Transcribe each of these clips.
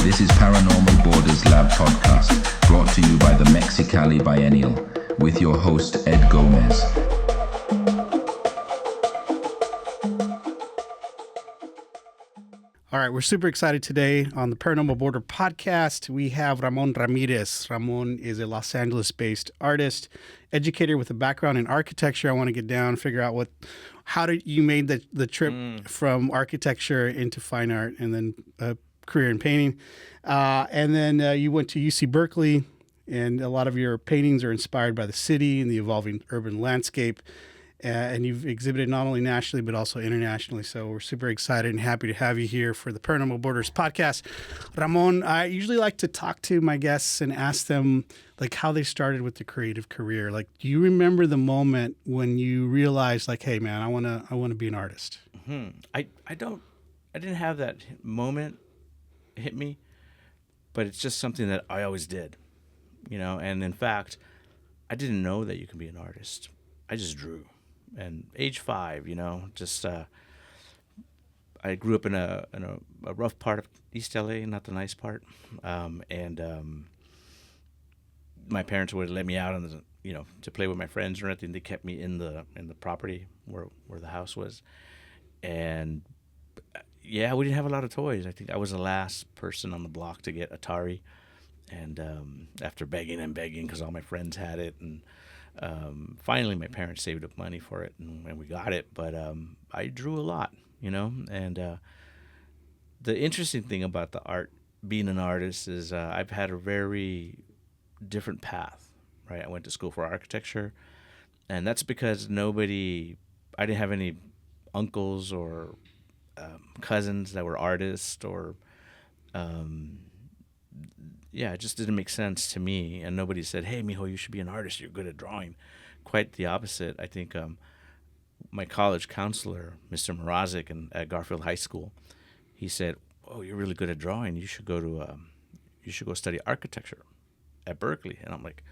This is Paranormal Borders Lab Podcast, brought to you by the Mexicali Biennial, with your host, Ed Gomez. All right, we're super excited today on the Paranormal Border podcast. We have Ramon Ramirez. Ramon is a Los Angeles-based artist, educator with a background in architecture. I want to get down, figure out how did you made the trip from architecture into fine art, and then a career in painting, and then you went to UC Berkeley, and a lot of your paintings are inspired by the city and the evolving urban landscape. And you've exhibited not only nationally, but also internationally. So we're super excited and happy to have you here for the Paranormal Borders podcast. Ramon, I usually like to talk to my guests and ask them like how they started with the creative career. Like, do you remember the moment when you realized like, hey man, I want to be an artist? I didn't have that moment hit me, but it's just something that I always did, and in fact, I didn't know that you can be an artist. I just drew. And age 5, just I grew up in a rough part of East L.A., not the nice part, and my parents would let me out on to play with my friends or anything. They kept me in the property where the house was, and we didn't have a lot of toys. I think I was the last person on the block to get Atari, and after begging and begging because all my friends had it, and finally my parents saved up money for it and we got it, but I drew a lot, and the interesting thing about the art, being an artist, is I've had a very different path, right? I went to school for architecture, and that's because I didn't have any uncles or cousins that were artists, or it just didn't make sense to me. And nobody said, hey, mijo, you should be an artist. You're good at drawing. Quite the opposite. I think my college counselor, Mr. Mrazek, at Garfield High School, he said, oh, you're really good at drawing. You should go study architecture at Berkeley. And I'm like,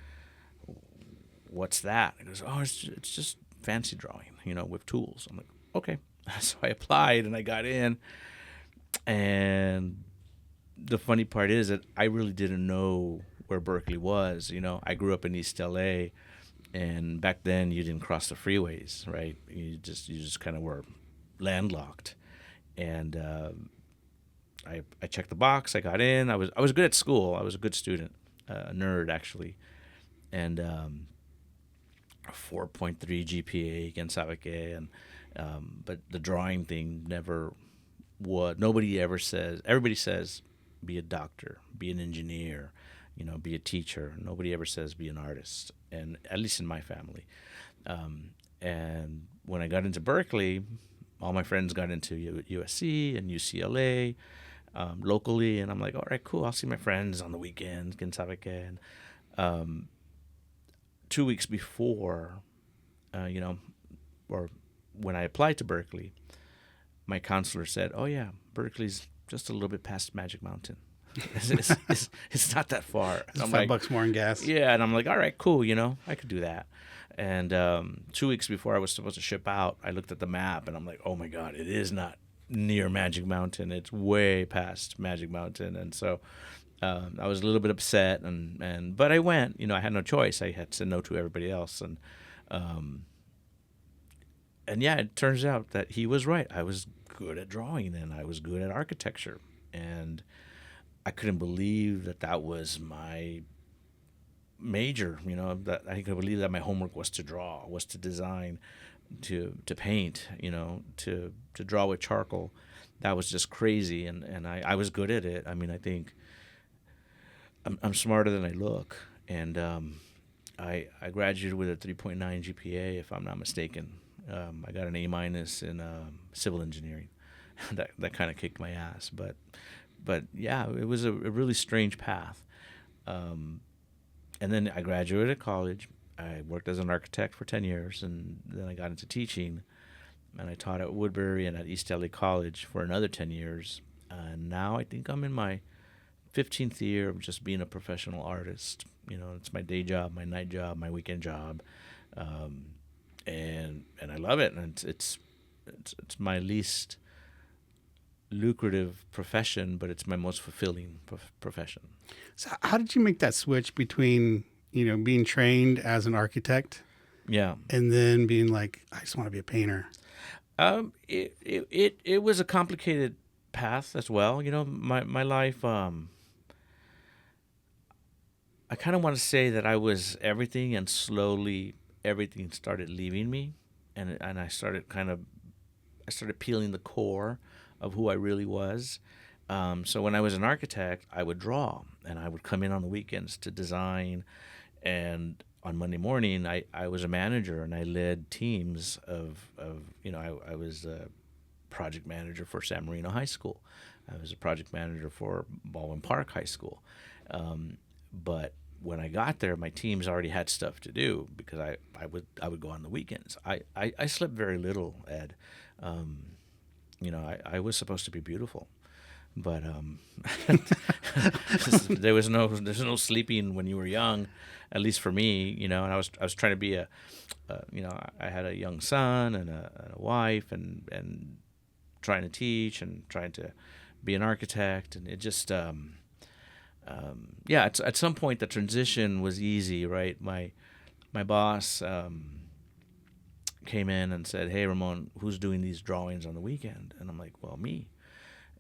what's that? He goes, oh, it's just fancy drawing, with tools. I'm like, okay. So I applied and I got in. And the funny part is that I really didn't know where Berkeley was. I grew up in East L.A., and back then you didn't cross the freeways, right? You just kind of were landlocked. And I checked the box. I got in. I was good at school. I was a good student, a nerd actually, and a 4.3 GPA, quién sabe qué, and but the drawing thing never. Nobody ever says. Everybody says, be a doctor, be an engineer, be a teacher. Nobody ever says be an artist, and at least in my family. And when I got into Berkeley, all my friends got into USC and UCLA locally, and I'm like, all right, cool. I'll see my friends on the weekends, quién sabe qué. And 2 weeks before, or when I applied to Berkeley, my counselor said, oh yeah, Berkeley's just a little bit past Magic Mountain. It's not that far. It's $5 more in gas. Yeah, and I'm like, all right, cool, I could do that. And 2 weeks before I was supposed to ship out, I looked at the map, and I'm like, oh my God, it is not near Magic Mountain. It's way past Magic Mountain. And so I was a little bit upset, but I went. I had no choice. I had to say no to everybody else. And it turns out that he was right. I was good at drawing, and I was good at architecture, and I couldn't believe that was my major. That I couldn't believe that my homework was to draw, was to design, to paint. To draw with charcoal. That was just crazy, and I was good at it. I mean, I think I'm smarter than I look, and I graduated with a 3.9 GPA, if I'm not mistaken. I got an A- in civil engineering. that kind of kicked my ass, but yeah, it was a really strange path. And then I graduated college. I worked as an architect for 10 years, and then I got into teaching, and I taught at Woodbury and at East L.A. College for another 10 years. And now I think I'm in my 15th year of just being a professional artist. It's my day job, my night job, my weekend job. And I love it, and it's my least lucrative profession, but it's my most fulfilling profession. So how did you make that switch between, being trained as an architect Yeah. and then being like, I just want to be a painter? It was a complicated path as well. My life. I kind of want to say that I was everything, and slowly everything started leaving me, and I started peeling the core of who I really was. So when I was an architect, I would draw, and I would come in on the weekends to design, and on Monday morning, I was a manager, and I led teams of I was a project manager for San Marino High School. I was a project manager for Baldwin Park High School. But when I got there, my teams already had stuff to do because I would go on the weekends. I slept very little, Ed. I was supposed to be beautiful, but there's no sleeping when you were young, at least for me. And I was trying to be I had a young son and a wife, and trying to teach and trying to be an architect, and it just at some point the transition was easy, right? My boss came in and said, "Hey, Ramon, who's doing these drawings on the weekend?" And I'm like, "Well, me."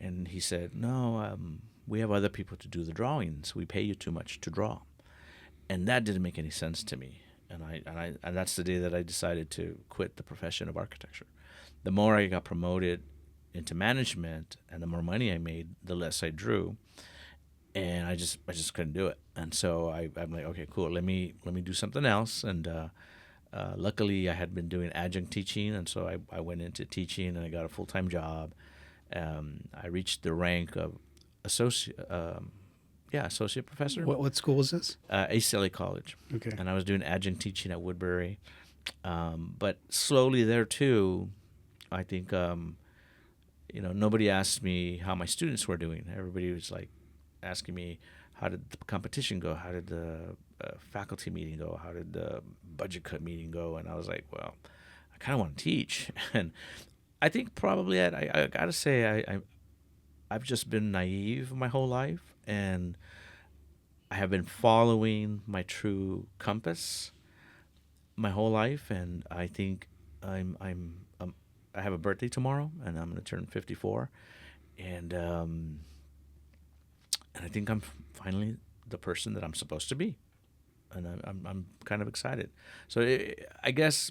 And he said, "No, we have other people to do the drawings. We pay you too much to draw." And that didn't make any sense to me. And that's the day that I decided to quit the profession of architecture. The more I got promoted into management and the more money I made, the less I drew. And I just couldn't do it. And so I'm like, okay, cool. Let me do something else. And luckily, I had been doing adjunct teaching, and so I went into teaching, and I got a full-time job. I reached the rank of associate professor. What school was this? East L.A. College. Okay. And I was doing adjunct teaching at Woodbury. But slowly there too, I think nobody asked me how my students were doing. Everybody was like asking me, how did the competition go? How did the faculty meeting go? How did the budget cut meeting go? And I was like, well, I kind of want to teach. And I think probably I got to say I've just been naive my whole life, and I have been following my true compass my whole life. And I think I have a birthday tomorrow, and I'm going to turn 54. And I think I'm finally the person that I'm supposed to be, and I'm kind of excited. So I guess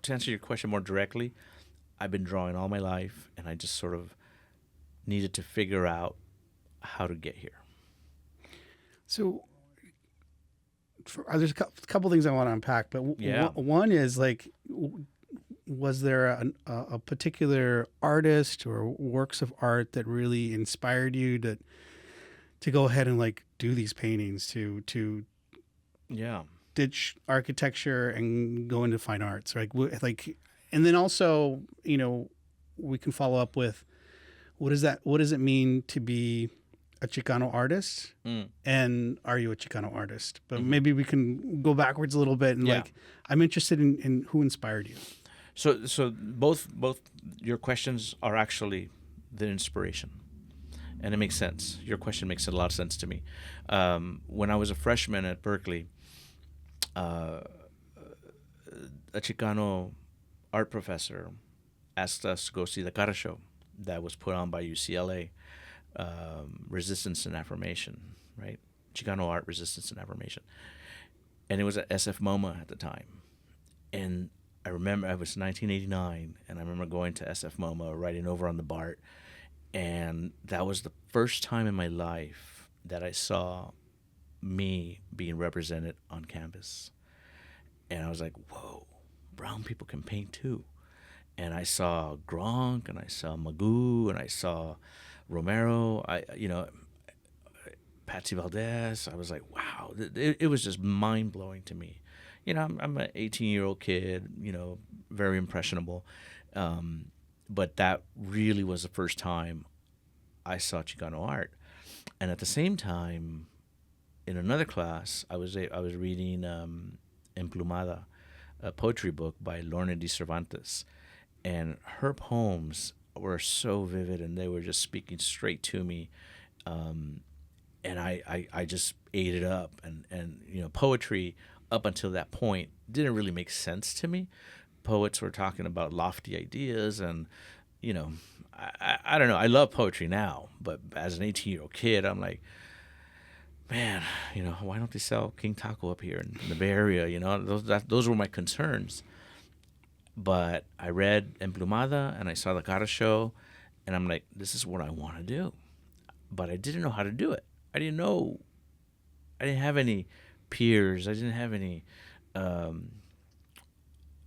to answer your question more directly, I've been drawing all my life, and I just sort of needed to figure out how to get here. So there's a couple things I want to unpack, but one is like, was there a particular artist or works of art that really inspired you to go ahead and like do these paintings, to ditch architecture and go into fine arts, right? And then also, we can follow up with what does it mean to be a Chicano artist, and are you a Chicano artist? But maybe we can go backwards a little bit, and I'm interested in who inspired you. So both your questions are actually the inspiration. And it makes sense. Your question makes a lot of sense to me. When I was a freshman at Berkeley, a Chicano art professor asked us to go see the Cara show that was put on by UCLA, Resistance and Affirmation, right? Chicano art, resistance and affirmation. And it was at SF MoMA at the time. And I remember it was 1989, and I remember going to SF MoMA, riding over on the BART. And that was the first time in my life that I saw me being represented on campus. And I was like, whoa, brown people can paint too. And I saw Gronk, and I saw Magoo, and I saw Romero, Patsy Valdez. I was like, wow, it was just mind-blowing to me. I'm an 18-year-old kid, very impressionable. But that really was the first time I saw Chicano art. And at the same time, in another class, I was reading Emplumada, a poetry book by Lorna de Cervantes. And her poems were so vivid, and they were just speaking straight to me. And I just ate it up. And poetry up until that point didn't really make sense to me. Poets were talking about lofty ideas, and I don't know. I love poetry now, but as an 18-year-old kid, I'm like, man, why don't they sell King Taco up here in the Bay Area? Those were my concerns. But I read Emplumada, and I saw the Cara show, and I'm like, this is what I want to do. But I didn't know how to do it. I didn't have any peers. I didn't have any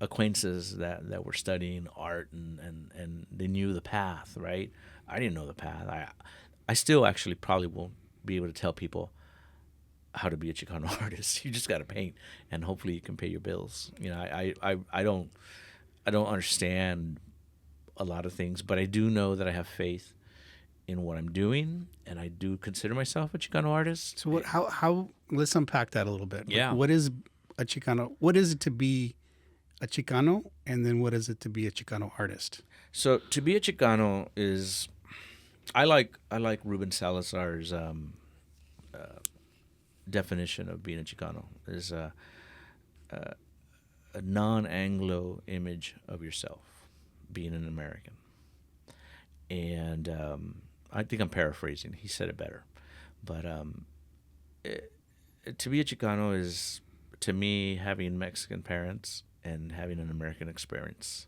acquaintances that were studying art, and they knew the path, right? I didn't know the path. I still actually probably won't be able to tell people how to be a Chicano artist. You just got to paint, and hopefully you can pay your bills. I don't understand a lot of things, but I do know that I have faith in what I'm doing, and I do consider myself a Chicano artist. So how let's unpack that a little bit. Yeah. What is a Chicano? What is it to be a Chicano, and then what is it to be a Chicano artist? So to be a Chicano is, I like Ruben Salazar's definition of being a Chicano is a non-Anglo image of yourself, being an American. And I think I'm paraphrasing. He said it better. But to be a Chicano is, to me, having Mexican parents and having an American experience.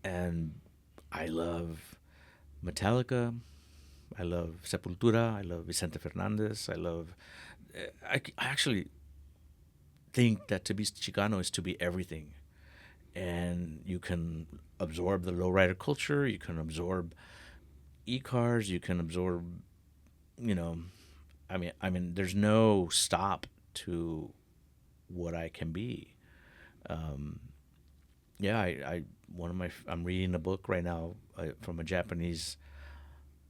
And I love Metallica. I love Sepultura. I love Vicente Fernandez. I actually think that to be Chicano is to be everything. And you can absorb the lowrider culture. You can absorb e-cars. You can absorb, I mean, there's no stop to what I can be. I'm reading a book right now from a Japanese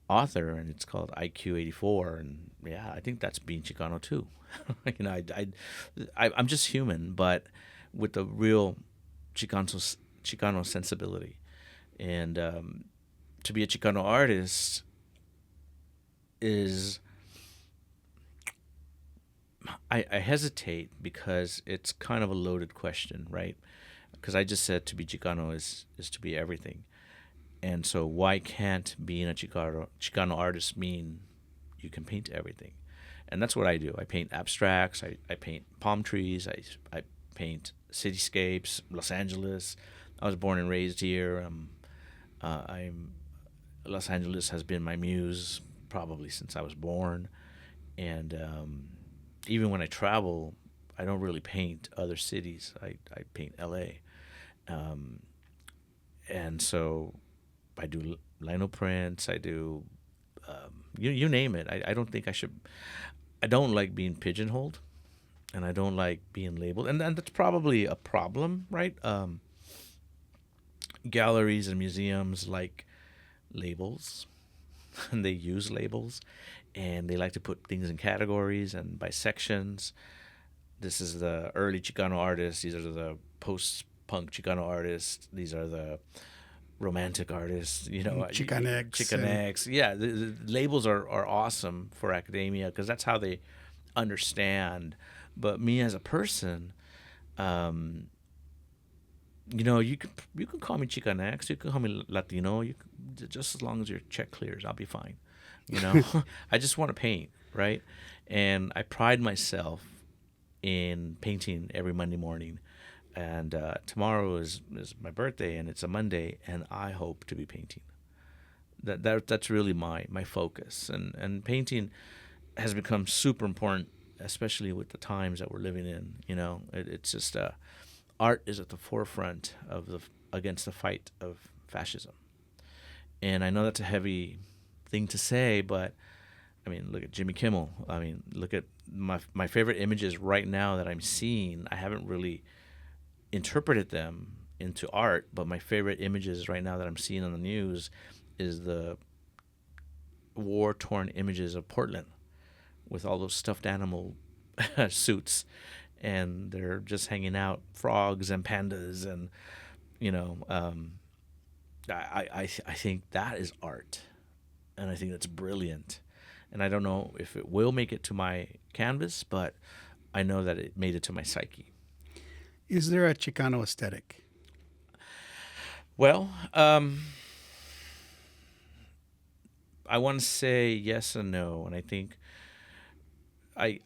author, and it's called IQ 84, and I think that's being Chicano too. I'm just human, but with the real Chicano sensibility. And to be a Chicano artist is, I hesitate because it's kind of a loaded question, right? Because I just said to be Chicano is to be everything. And so why can't being a Chicano artist mean you can paint everything? And that's what I do. I paint abstracts. I paint palm trees. I paint cityscapes, Los Angeles. I was born and raised here. Los Angeles has been my muse probably since I was born. And even when I travel, I don't really paint other cities. I paint L.A. And so I do lino prints. I do you name it. I don't think I should. I don't like being pigeonholed, and I don't like being labeled, and that's probably a problem, right? Galleries and museums like labels, and they use labels, and they like to put things in categories and by sections. This is the early Chicano artists. These are the post-punk Chicano artists. These are the romantic artists, Chicanx. Yeah, the labels are awesome for academia because that's how they understand. But me as a person, you can call me Chicanx, you can call me Latino, just as long as your check clears, I'll be fine. I just want to paint, right? And I pride myself in painting every Monday morning. And tomorrow is my birthday, and it's a Monday, and I hope to be painting. That's really my focus. And painting has become super important, especially with the times that we're living in. It's just art is at the forefront against the fight of fascism. And I know that's a heavy thing to say, but I mean, look at Jimmy Kimmel. I mean, look at my favorite images right now that I'm seeing. I haven't really interpreted them into art, but my favorite images right now that I'm seeing on the news is the war-torn images of Portland with all those stuffed animal suits, and they're just hanging out, frogs and pandas, and I think that is art, and I think that's brilliant. And I don't know if it will make it to my canvas, but I know that it made it to my psyche. Is there a Chicano aesthetic? Well, I want to say yes and no, and I think I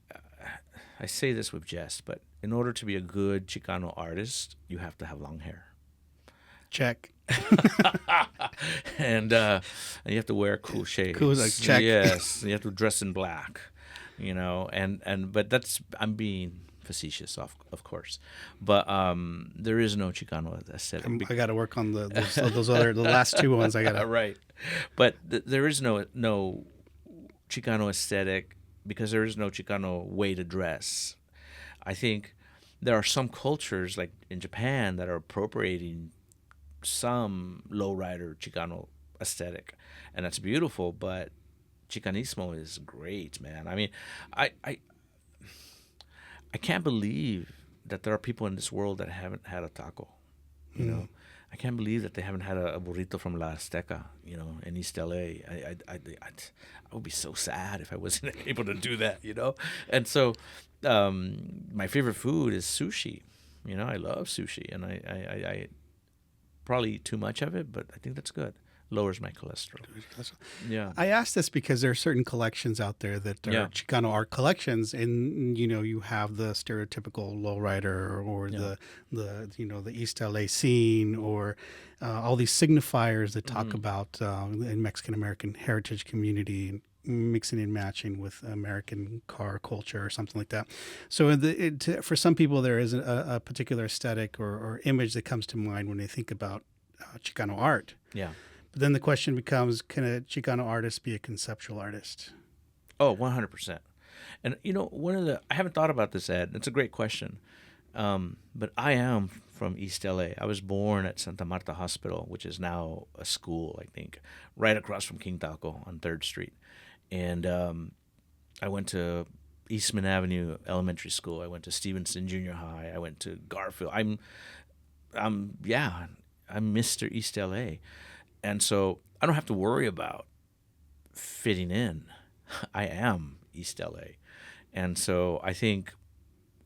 I say this with jest, but in order to be a good Chicano artist, you have to have long hair. Check. and you have to wear cool shades. Cool, like, check. Yes, you have to dress in black, but that's, I'm being facetious, of course, but there is no Chicano aesthetic. I got to work on the last two ones. I got to right, but there is no Chicano aesthetic because there is no Chicano way to dress. I think there are some cultures like in Japan that are appropriating some lowrider Chicano aesthetic, and that's beautiful. But Chicanismo is great, man. I mean, I can't believe that there are people in this world that haven't had a taco. You know, I can't believe that they haven't had a burrito from La Azteca. In East L.A. I would be so sad if I wasn't able to do that. And so my favorite food is sushi. I love sushi, and I probably eat too much of it, but I think that's good. Lowers my cholesterol. Yeah. I asked this because there are certain collections out there that are Chicano art collections, and you have the stereotypical lowrider or the East L.A. scene, or all these signifiers that talk about in Mexican American heritage community, and mixing and matching with American car culture or something like that. So for some people, there is a particular aesthetic or image that comes to mind when they think about Chicano art. Yeah. But then the question becomes, can a Chicano artist be a conceptual artist? Oh, 100%. And I haven't thought about this, Ed. It's a great question. But I am from East L.A. I was born at Santa Marta Hospital, which is now a school, I think, right across from King Talco on 3rd Street. And I went to Eastman Avenue Elementary School. I went to Stevenson Junior High. I went to Garfield. I'm Mr. East L.A. And so I don't have to worry about fitting in. I am East L.A. And so I think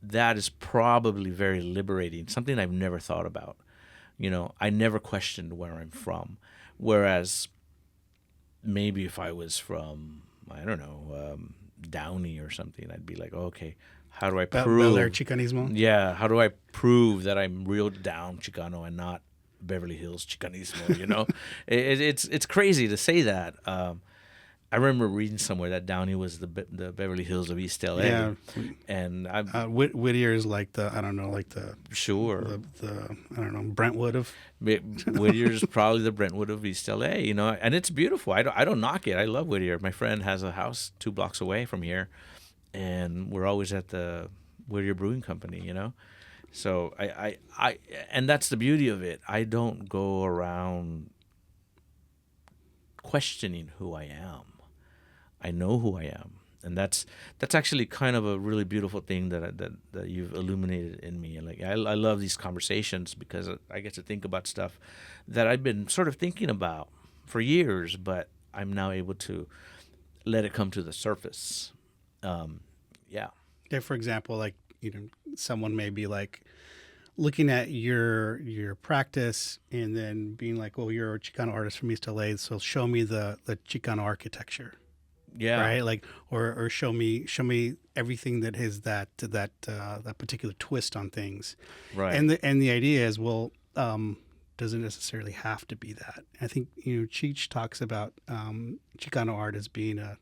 that is probably very liberating, something I've never thought about. I never questioned where I'm from. Whereas maybe if I was from, I don't know, Downey or something, I'd be like, okay, how do I prove? Bel Air Chicanismo? Yeah, how do I prove that I'm real down Chicano and not Beverly Hills Chicanismo? It's crazy to say that. I remember reading somewhere that Downey was the Beverly Hills of East LA. Yeah, and Whittier is like the sure the Brentwood of Whittier's probably the Brentwood of East LA. And it's beautiful. I don't knock it. I love Whittier. My friend has a house 2 blocks away from here, and we're always at the Whittier Brewing Company. So I and that's the beauty of it. I don't go around questioning who I am. I know who I am, and that's actually kind of a really beautiful thing that you've illuminated in me. And I love these conversations because I get to think about stuff that I've been sort of thinking about for years, but I'm now able to let it come to the surface. Yeah. For example, someone may be looking at your practice and then being like, well, you're a Chicano artist from East LA, so show me the Chicano architecture. Yeah. Right. Or show me everything that has that particular twist on things. Right. And the idea is, well, doesn't necessarily have to be that. I think, Cheech talks about Chicano art as being a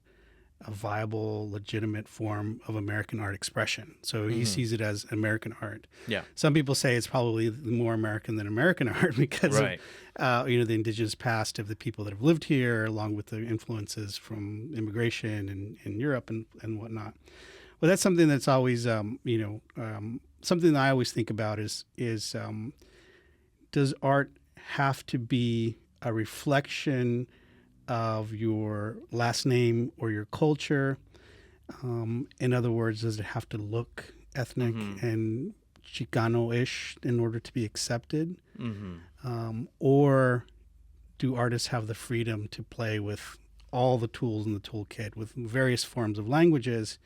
viable, legitimate form of American art expression. So he sees it as American art. Yeah. Some people say it's probably more American than American art because of, the indigenous past of the people that have lived here, along with the influences from immigration in Europe and whatnot. Well, that's something that's always, something that I always think about is does art have to be a reflection of your last name or your culture? In other words, does it have to look ethnic and Chicano-ish in order to be accepted? Or do artists have the freedom to play with all the tools in the toolkit with various forms of languages.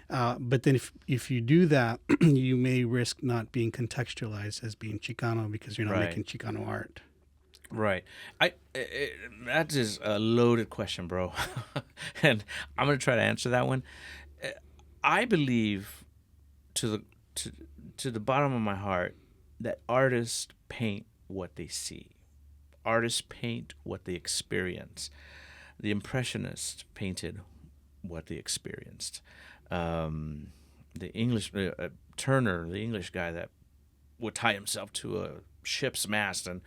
But then if you do that, you may risk not being contextualized as being Chicano because you're not Right. making Chicano art. Right. That is a loaded question, bro. And I'm going to try to answer that one. I believe to the bottom of my heart that artists paint what they see. Artists paint what they experience. The Impressionists painted what they experienced. The English Turner, the English guy that would tie himself to a ship's mast and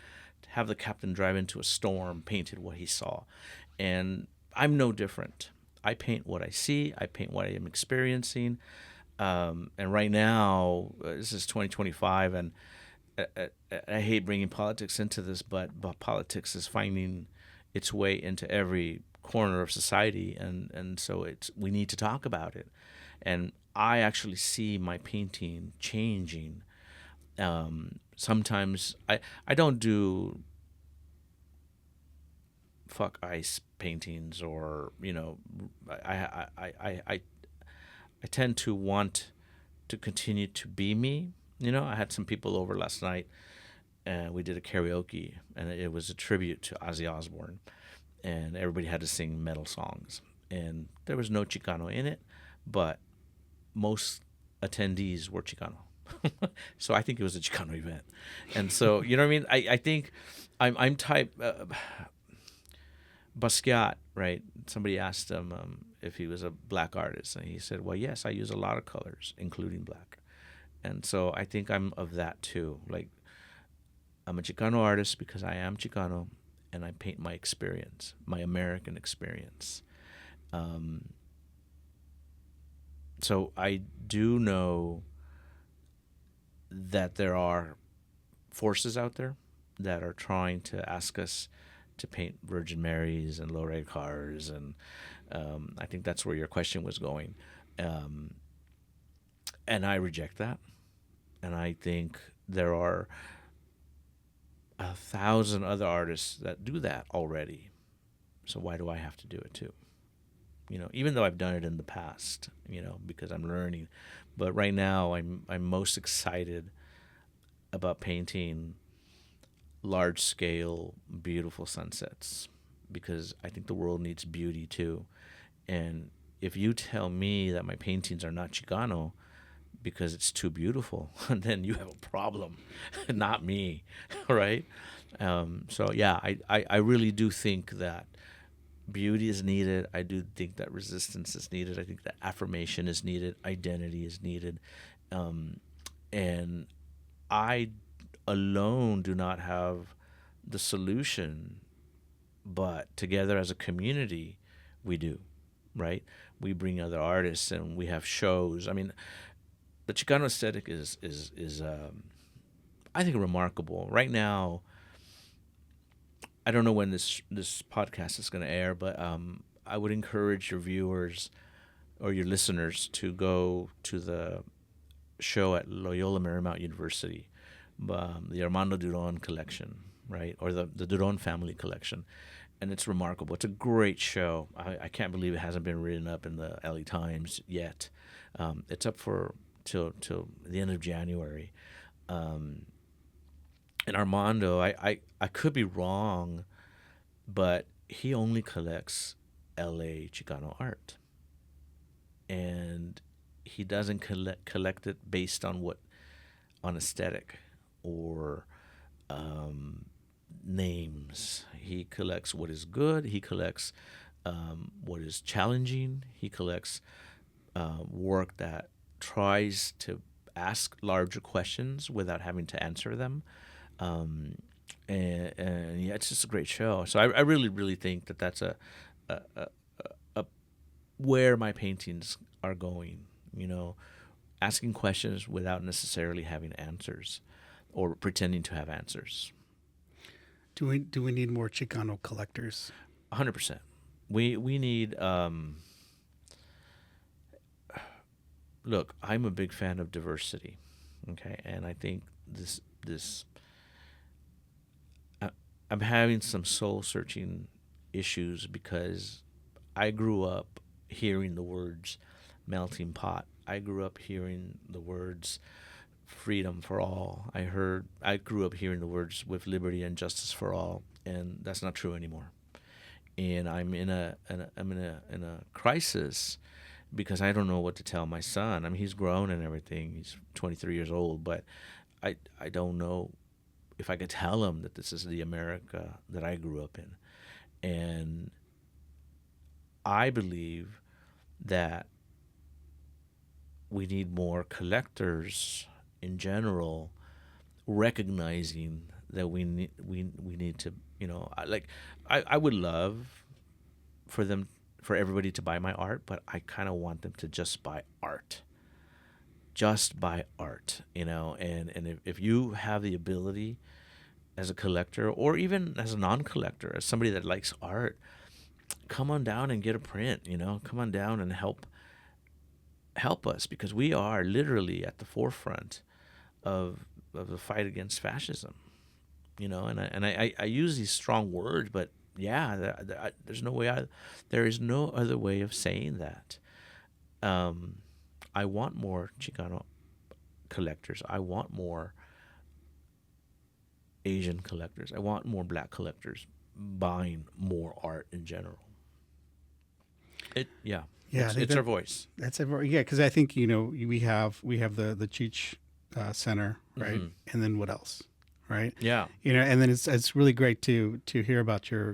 have the captain drive into a storm, painted what he saw. And I'm no different. I paint what I see. I paint what I am experiencing. And right now, this is 2025, and I hate bringing politics into this, but politics is finding its way into every corner of society, and so we need to talk about it. And I actually see my painting changing. Sometimes I don't do fuck ice paintings, or I tend to want to continue to be me. I had some people over last night, and we did a karaoke, and it was a tribute to Ozzy Osbourne, and everybody had to sing metal songs, and there was no Chicano in it, but most attendees were Chicano. So I think it was a Chicano event. And so, you know what I mean? I think I'm type Basquiat, right? Somebody asked him if he was a black artist, and he said, well, yes, I use a lot of colors, including black. And so I think I'm of that too. Like, I'm a Chicano artist because I am Chicano, and I paint my experience, my American experience. So I do know that there are forces out there that are trying to ask us to paint Virgin Marys and low-rate cars, and I think that's where your question was going. And I reject that. And I think there are 1,000 other artists that do that already. So why do I have to do it too? Even though I've done it in the past, because I'm learning. But right now I'm most excited about painting large-scale, beautiful sunsets, because I think the world needs beauty too. And if you tell me that my paintings are not Chicano because it's too beautiful, then you have a problem, not me, right? So yeah, I really do think that beauty is needed. I do think that resistance is needed. I think that affirmation is needed. Identity is needed. And I alone do not have the solution, but together as a community, we do, right? We bring other artists and we have shows. I mean, the Chicano aesthetic is I think, remarkable. Right now, I don't know when this podcast is going to air, but I would encourage your viewers or your listeners to go to the show at Loyola Marymount University, the Armando Duron collection, right, or the Duron family collection, and it's remarkable. It's a great show. I can't believe it hasn't been written up in the LA Times yet. It's up for till the end of January. And Armando, I could be wrong, but he only collects LA Chicano art. And he doesn't collect it based on aesthetic or names. He collects what is good. He collects what is challenging. He collects work that tries to ask larger questions without having to answer them. And yeah, it's just a great show. So I really, really think that that's a where my paintings are going, asking questions without necessarily having answers or pretending to have answers. Do we need more Chicano collectors? 100%. We need look, I'm a big fan of diversity, okay? And I think this I'm having some soul searching issues because I grew up hearing the words melting pot. I grew up hearing the words freedom for all. I grew up hearing the words with liberty and justice for all, and that's not true anymore. And I'm in a crisis because I don't know what to tell my son. I mean, he's grown and everything. He's 23 years old, but I don't know if I could tell him that this is the America that I grew up in. And I believe that we need more collectors in general recognizing that we need to, I would love for everybody to buy my art, but I kind of want them to just buy art. Just buy art, and if you have the ability as a collector or even as a non-collector, as somebody that likes art, come on down and get a print, come on down and help us, because we are literally at the forefront of the fight against fascism, and I use these strong words, but yeah, there is no other way of saying that. I want more Chicano collectors. I want more Asian collectors. I want more Black collectors buying more art in general. It's our voice. That's because I think we have the Cheech Center, right? Mm-hmm. And then what else, right? Yeah, and then it's really great to hear about your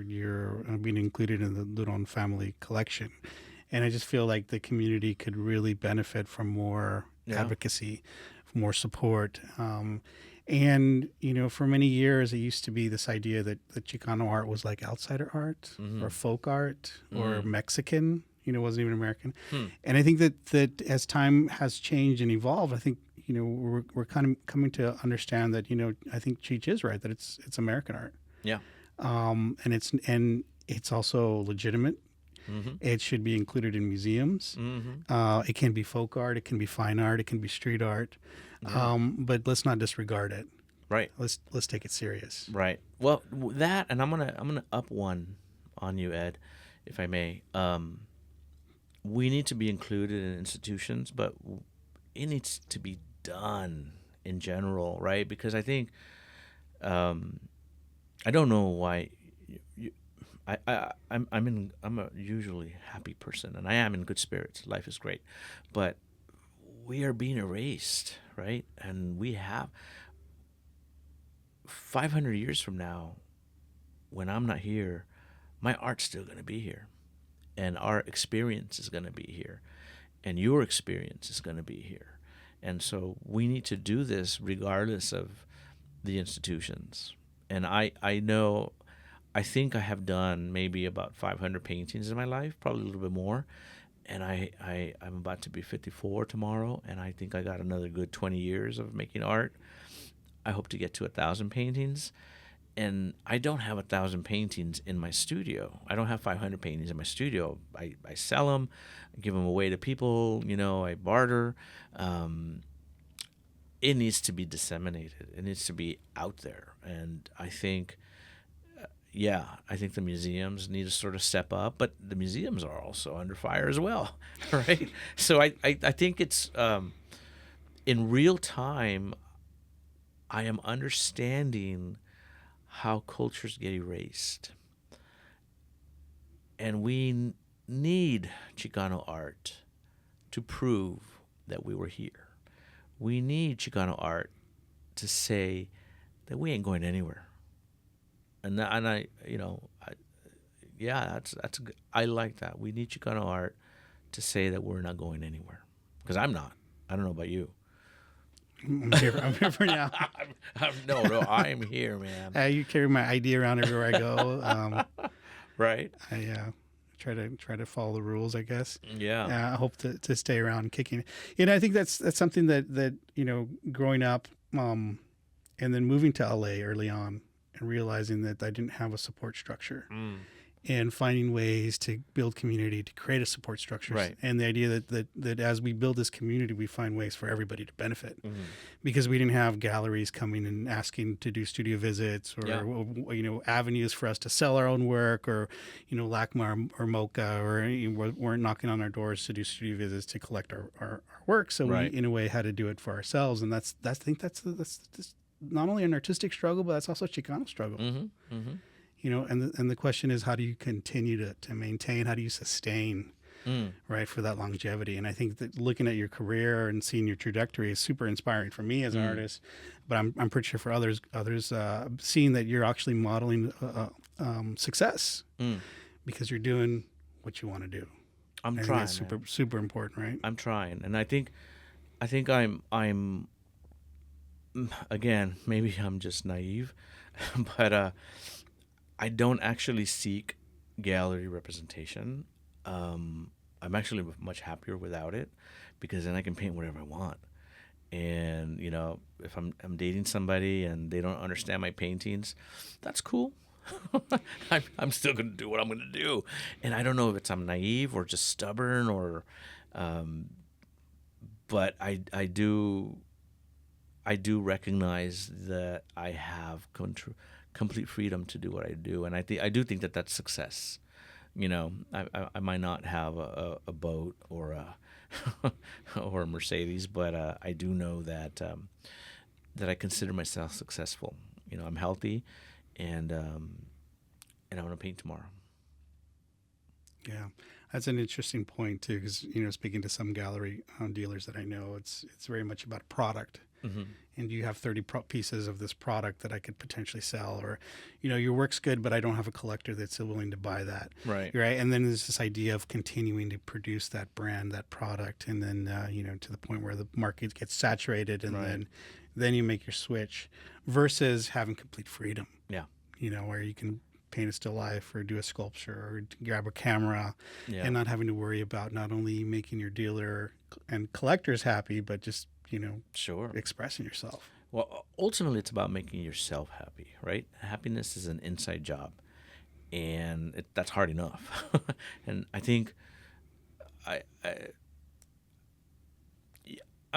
being included in the Llorona family collection. And I just feel like the community could really benefit from more advocacy, more support. And, for many years, it used to be this idea that the Chicano art was like outsider art or folk art or Mexican, wasn't even American. And I think that as time has changed and evolved, I think, we're kind of coming to understand that, I think Cheech is right, that it's American art. Yeah. And it's also legitimate. Mm-hmm. It should be included in museums. Mm-hmm. It can be folk art. It can be fine art. It can be street art. Yeah. But let's not disregard it. Right. Let's take it serious. Right. Well, that, and I'm gonna up one on you, Ed, if I may. We need to be included in institutions, but it needs to be done in general, right? Because I think I don't know why. I'm a usually happy person, and I am in good spirits. Life is great, but we are being erased, right? And we have 500 years from now, when I'm not here, my art's still going to be here, and our experience is going to be here, and your experience is going to be here, and so we need to do this regardless of the institutions. And I know. I think I have done maybe about 500 paintings in my life, probably a little bit more. And I'm about to be 54 tomorrow, and I think I got another good 20 years of making art. I hope to get to 1,000 paintings. And I don't have 1,000 paintings in my studio. I don't have 500 paintings in my studio. I sell them, I give them away to people, I barter. It needs to be disseminated. It needs to be out there. And I think... I think the museums need to sort of step up, but the museums are also under fire as well, right? So I think it's in real time, I am understanding how cultures get erased. And we need Chicano art to prove that we were here. We need Chicano art to say that we ain't going anywhere. That's good. I like that. We need Chicano art to say that we're not going anywhere, because I'm not. I don't know about you. I'm here for now. No, I am here, man. You carry my ID around everywhere I go. Right. I try to follow the rules, I guess. Yeah. I hope to stay around kicking. I think that's something that growing up, and then moving to LA early on, and realizing that I didn't have a support structure. and finding ways to build community, to create a support structure. Right. And the idea that as we build this community, we find ways for everybody to benefit. Mm-hmm. Because we didn't have galleries coming and asking to do studio visits or, avenues for us to sell our own work, or, LACMA or MoCA, or weren't knocking on our doors to do studio visits to collect our work. So we, in a way, had to do it for ourselves. And that's not only an artistic struggle, but that's also a Chicano struggle. Mm-hmm. Mm-hmm. And the question is, how do you continue to maintain? How do you sustain, right, for that longevity? And I think that looking at your career and seeing your trajectory is super inspiring for me as an artist, but I'm pretty sure for others, seeing that you're actually modeling success because you're doing what you want to do. I'm I trying. think that's super important, right? I'm trying, and I think I'm. Again, maybe I'm just naive, but I don't actually seek gallery representation. I'm actually much happier without it, because then I can paint whatever I want. And if I'm dating somebody and they don't understand my paintings, that's cool. I'm still gonna do what I'm gonna do. And I don't know if I'm naive or just stubborn, or, but I do recognize that I have complete freedom to do what I do, and I do think that that's success. I might not have a boat or a or a Mercedes, but I do know that I consider myself successful. I'm healthy, and I want to paint tomorrow. Yeah, that's an interesting point too, because speaking to some gallery dealers that I know, it's very much about product. Mm-hmm. And you have 30 pieces of this product that I could potentially sell, or, your work's good, but I don't have a collector that's willing to buy that. Right. And then there's this idea of continuing to produce that brand, that product, and then, to the point where the market gets saturated, and then you make your switch, versus having complete freedom. Yeah. Where you can paint a still life or do a sculpture or grab a camera, and not having to worry about not only making your dealer and collectors happy, but just sure, expressing yourself. Well, ultimately, it's about making yourself happy, right? Happiness is an inside job, and that's hard enough. And I think, I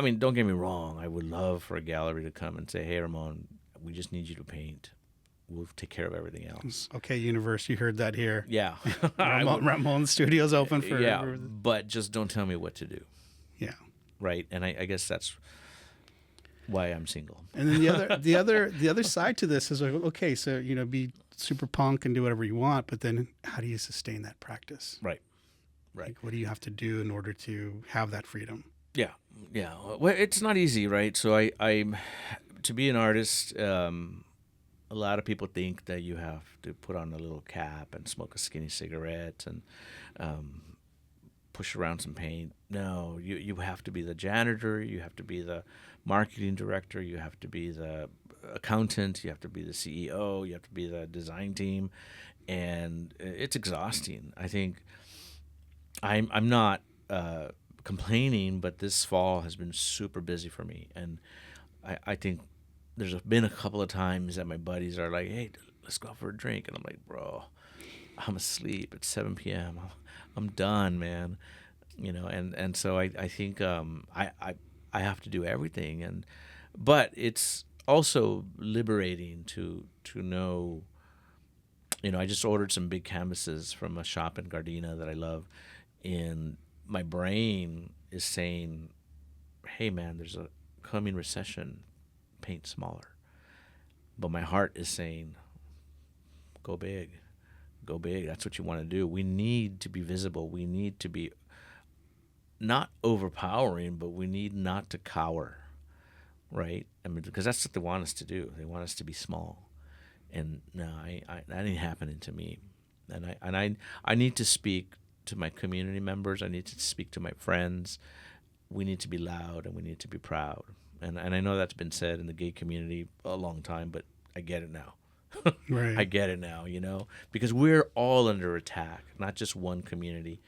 mean, don't get me wrong. I would love for a gallery to come and say, "Hey, Ramon, we just need you to paint. We'll take care of everything else." Okay, universe, you heard that here. Yeah. Ramon Studio's open for... Yeah, but just don't tell me what to do. Yeah. Right, and I guess that's why I'm single. And then the other side to this is like, okay, so be super punk and do whatever you want, but then how do you sustain that practice? Right. Like, what do you have to do in order to have that freedom? Yeah. Well, it's not easy, right? So I'm to be an artist. A lot of people think that you have to put on a little cap and smoke a skinny cigarette and push around some paint. No, you have to be the janitor, you have to be the marketing director, you have to be the accountant, you have to be the CEO, you have to be the design team, and it's exhausting. I think I'm not complaining, but this fall has been super busy for me, and I think there's been a couple of times that my buddies are like, "Hey, let's go out for a drink," and I'm like, "Bro, I'm asleep. It's 7 p.m. I'm done, man." And so I think I have to do everything, but it's also liberating to know. I just ordered some big canvases from a shop in Gardena that I love, and my brain is saying, "Hey, man, there's a coming recession. Paint smaller." But my heart is saying, "Go big. Go big. That's what you want to do." We need to be visible. We need to be not overpowering, but we need not to cower, right? I mean, because that's what they want us to do. They want us to be small, and no, that ain't happening to me. And I need to speak to my community members. I need to speak to my friends. We need to be loud, and we need to be proud. And I know that's been said in the gay community a long time, but I get it now. Right. I get it now, because we're all under attack, not just one community,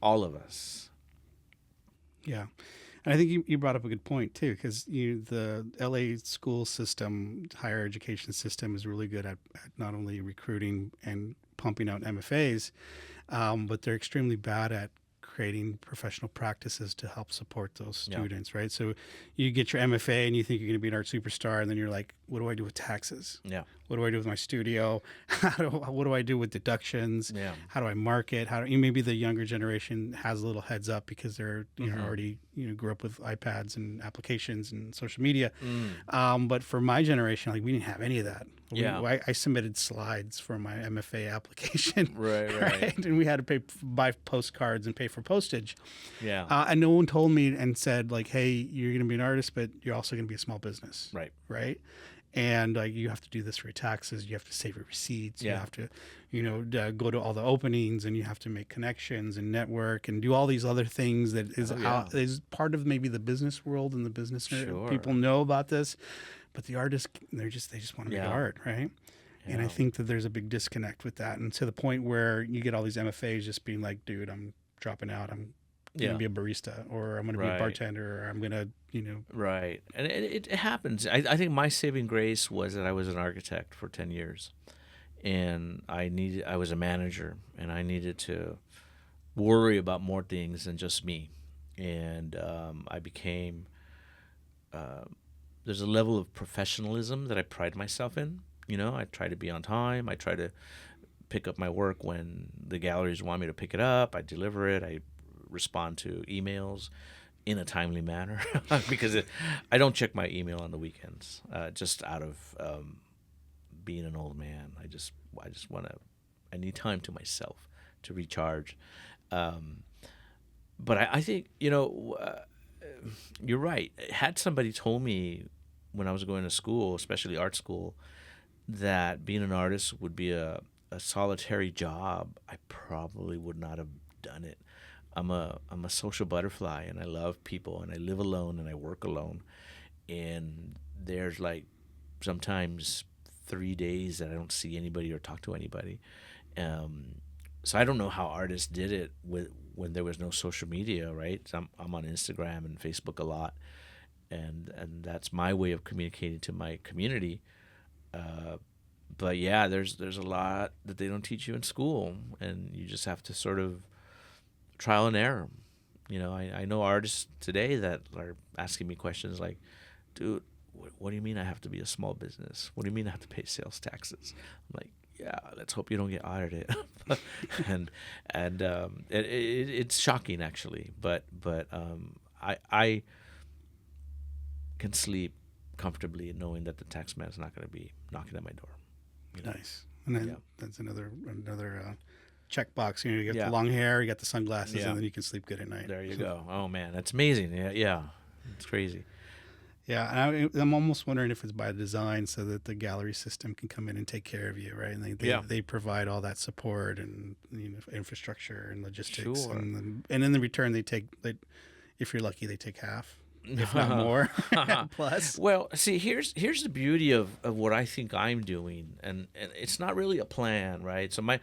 all of us. Yeah. And I think you brought up a good point too, because the L.A. school system, higher education system, is really good at not only recruiting and pumping out MFAs, but they're extremely bad at creating professional practices to help support those students, right? So you get your MFA and you think you're going to be an art superstar, and then you're like, what do I do with taxes? Yeah. What do I do with my studio? What do I do with deductions? Yeah. How do I market? Maybe the younger generation has a little heads up because they're already grew up with iPads and applications and social media. But for my generation, like we didn't have any of that. I submitted slides for my MFA application. Right. And we had to buy postcards and pay for postage. Yeah. And no one told me and said like, hey, you're going to be an artist, but you're also going to be a small business. Right. And you have to do this for your taxes. You have to save your receipts. You have to, go to all the openings, and you have to make connections and network and do all these other things that is part of maybe the business world and the business people know about this. But the artists, they just want to make art, right? Yeah. And I think that there's a big disconnect with that, and to the point where you get all these MFAs just being like, dude, I'm dropping out. I'm going to be a barista, or I'm going to be a bartender, or I'm going to, Right. And it happens. I think my saving grace was that I was an architect for 10 years. And I was a manager, and I needed to worry about more things than just me. And I became, there's a level of professionalism that I pride myself in. I try to be on time. I try to pick up my work when the galleries want me to pick it up. I deliver it. I respond to emails in a timely manner because I don't check my email on the weekends, just out of being an old man. I just I need time to myself to recharge. But I think, you're right. Had somebody told me when I was going to school, especially art school, that being an artist would be a solitary job, I probably would not have done it. I'm a social butterfly, and I love people, and I live alone, and I work alone. And there's like sometimes 3 days that I don't see anybody or talk to anybody. So I don't know how artists did it when there was no social media, right? So I'm on Instagram and Facebook a lot, and that's my way of communicating to my community. But yeah, there's a lot that they don't teach you in school, and you just have to sort of trial and error. I know artists today that are asking me questions like, dude, what do you mean I have to be a small business? What do you mean I have to pay sales taxes? I'm like, yeah, let's hope you don't get audited. and it's shocking, actually. But I can sleep comfortably knowing that the tax man is not going to be knocking at my door. Nice. And then that's another checkbox. You got the long hair, you got the sunglasses, and then you can sleep good at night. There you go. Oh man, that's amazing. Yeah, it's crazy. Yeah, and I'm almost wondering if it's by design so that the gallery system can come in and take care of you, right? And they provide all that support and infrastructure and logistics, Sure. and in the return if you're lucky, they take half, if not more, plus. Well, see, here's the beauty of what I think I'm doing, and it's not really a plan, right? So my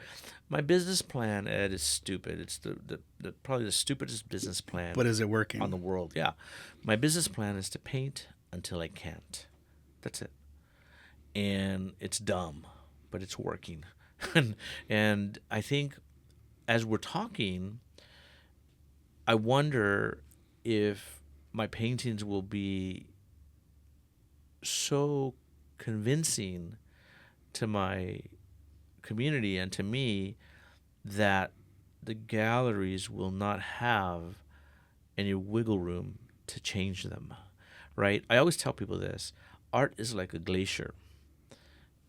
business plan, Ed, is stupid. It's the probably the stupidest business plan. But is it working? On the world, yeah. My business plan is to paint until I can't. That's it. And it's dumb, but it's working. and I think as we're talking, I wonder if my paintings will be so convincing to my community and to me that the galleries will not have any wiggle room to change them, right? I always tell people this. Art is like a glacier.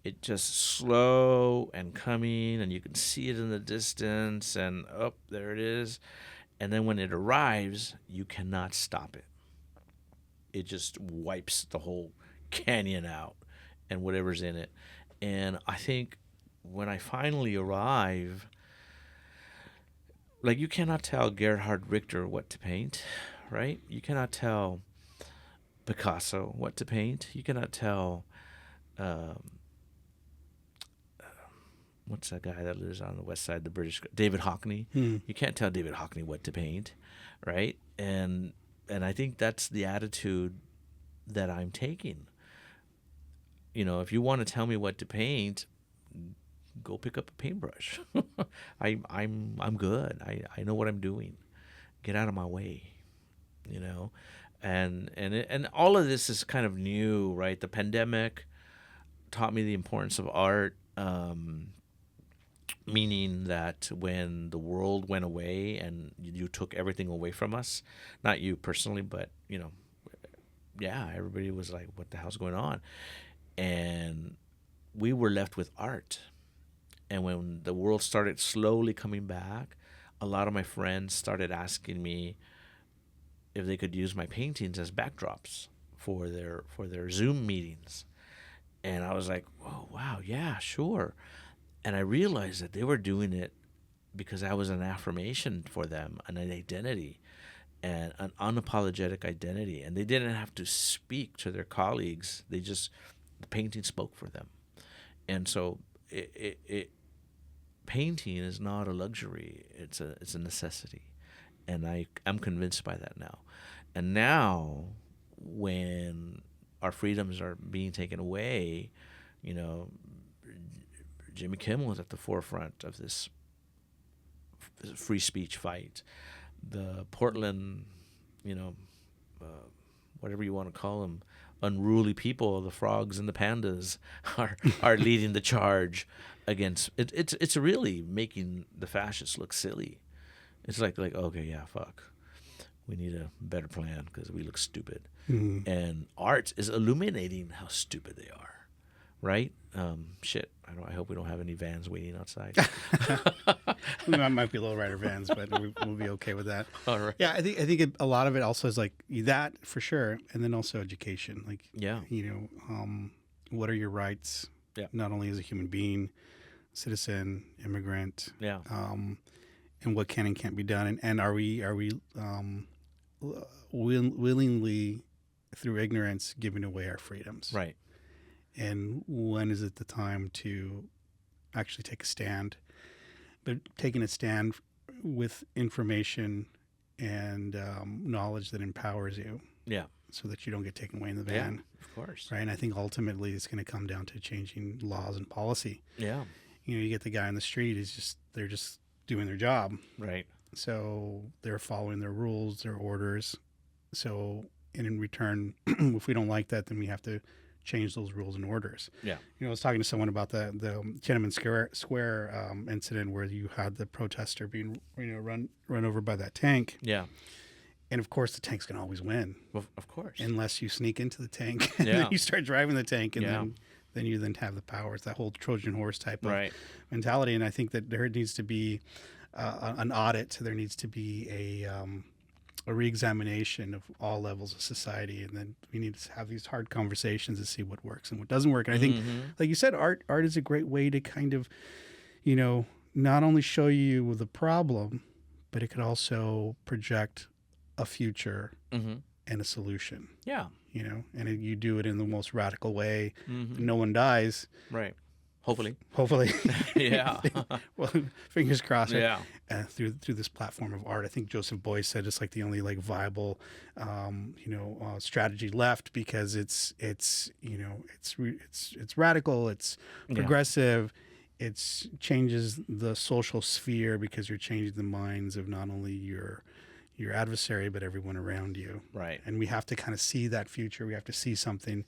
It just slow and coming, and you can see it in the distance, and there it is. And then when it arrives, you cannot stop it. It just wipes the whole canyon out and whatever's in it. And I think when I finally arrive, like, you cannot tell Gerhard Richter what to paint, right? You cannot tell Picasso what to paint. You cannot tell what's that guy that lives on the west side, the British, David Hockney. You can't tell David Hockney what to paint, right? And And I think that's the attitude that I'm taking. If you want to tell me what to paint, go pick up a paintbrush. I'm good. I know what I'm doing. Get out of my way. And all of this is kind of new, right? The pandemic taught me the importance of art, meaning that when the world went away and you took everything away from us, not you personally, but everybody was like, what the hell's going on? And we were left with art. And when the world started slowly coming back, a lot of my friends started asking me if they could use my paintings as backdrops for their Zoom meetings. And I was like, oh, wow, yeah, sure. And I realized that they were doing it because I was an affirmation for them, an identity, and an unapologetic identity. And they didn't have to speak to their colleagues. The painting spoke for them. And so painting is not a luxury. It's a necessity. And I'm convinced by that now. And now, when our freedoms are being taken away, Jimmy Kimmel is at the forefront of this free speech fight. The Portland, whatever you want to call them, unruly people, the frogs and the pandas, are leading the charge against it. It's really making the fascists look silly. It's like okay, yeah, fuck. We need a better plan because we look stupid. Mm-hmm. And art is illuminating how stupid they are, right? Shit. I hope we don't have any vans waiting outside. That might be lowrider vans, but we'll be okay with that. All right. Yeah, I think a lot of it also is like that for sure, and then also education. Like, what are your rights? Yeah. Not only as a human being, citizen, immigrant. Yeah. And what can and can't be done, and are we willingly, through ignorance, giving away our freedoms? Right. And when is it the time to actually take a stand? But taking a stand with information and knowledge that empowers you. Yeah. So that you don't get taken away in the van. Yeah, of course. Right. And I think ultimately it's going to come down to changing laws and policy. Yeah. You get the guy on the street, they're just doing their job. Right. So they're following their rules, their orders. So in return, if we don't like that, then we have to change those rules and orders. Yeah. I was talking to someone about the Tiananmen Square incident where you had the protester being run over by that tank. Yeah. And of course, the tank's going to always win. Well, of course. Unless you sneak into the tank and yeah. then you start driving the tank and then you have the power. It's that whole Trojan horse type of mentality. And I think that there needs to be an audit. There needs to be a reexamination of all levels of society, and then we need to have these hard conversations to see what works and what doesn't work. And I think, like you said, art is a great way to kind of, not only show you the problem, but it could also project a future and a solution. Yeah. And you do it in the most radical way. No one dies. Right. Hopefully. Yeah. Well, fingers crossed. Yeah. Through this platform of art, I think Joseph Beuys said it's like the only viable, strategy left, because it's radical, it's progressive, it changes the social sphere because you're changing the minds of not only your adversary but everyone around you. Right. And we have to kind of see that future. We have to see something.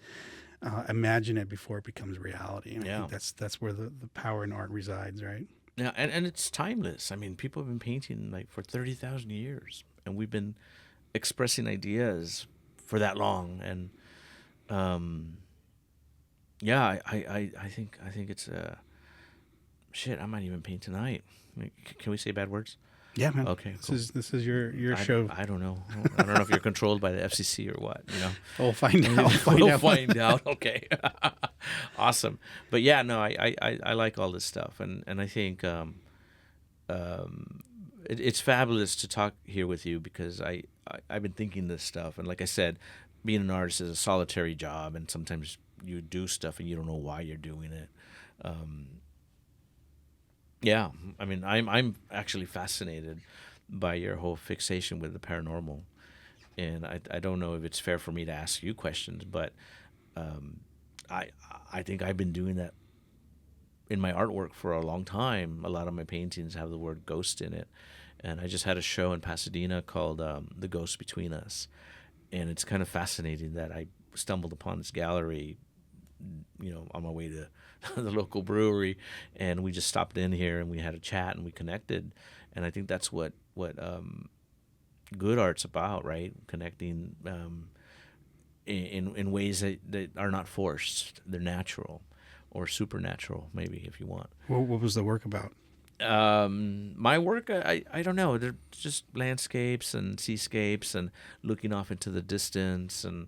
Imagine it before it becomes reality. And I think that's where the power in art resides, right? Yeah, and it's timeless. I mean, people have been painting for 30,000 years, and we've been expressing ideas for that long. And I think it's shit. I might even paint tonight. Can we say bad words? Yeah, man. Okay, cool. This is your show. I don't know. I don't know if you're controlled by the FCC or what. We'll find out. We'll find out. Okay. Awesome. But yeah, no, I like all this stuff, and I think it's fabulous to talk here with you, because I've been thinking this stuff, and like I said, being an artist is a solitary job, and sometimes you do stuff and you don't know why you're doing it. Yeah, I mean, I'm actually fascinated by your whole fixation with the paranormal, And I don't know if it's fair for me to ask you questions, but I think I've been doing that in my artwork for a long time. A lot of my paintings have the word ghost in it. And I just had a show in Pasadena called The Ghost Between Us. And it's kind of fascinating that I stumbled upon this gallery, on my way to the local brewery. And we just stopped in here and we had a chat and we connected. And I think that's what good art's about, right? Connecting in ways that are not forced. They're natural or supernatural, maybe, if you want. What was the work about? My work, I don't know. They're just landscapes and seascapes and looking off into the distance. And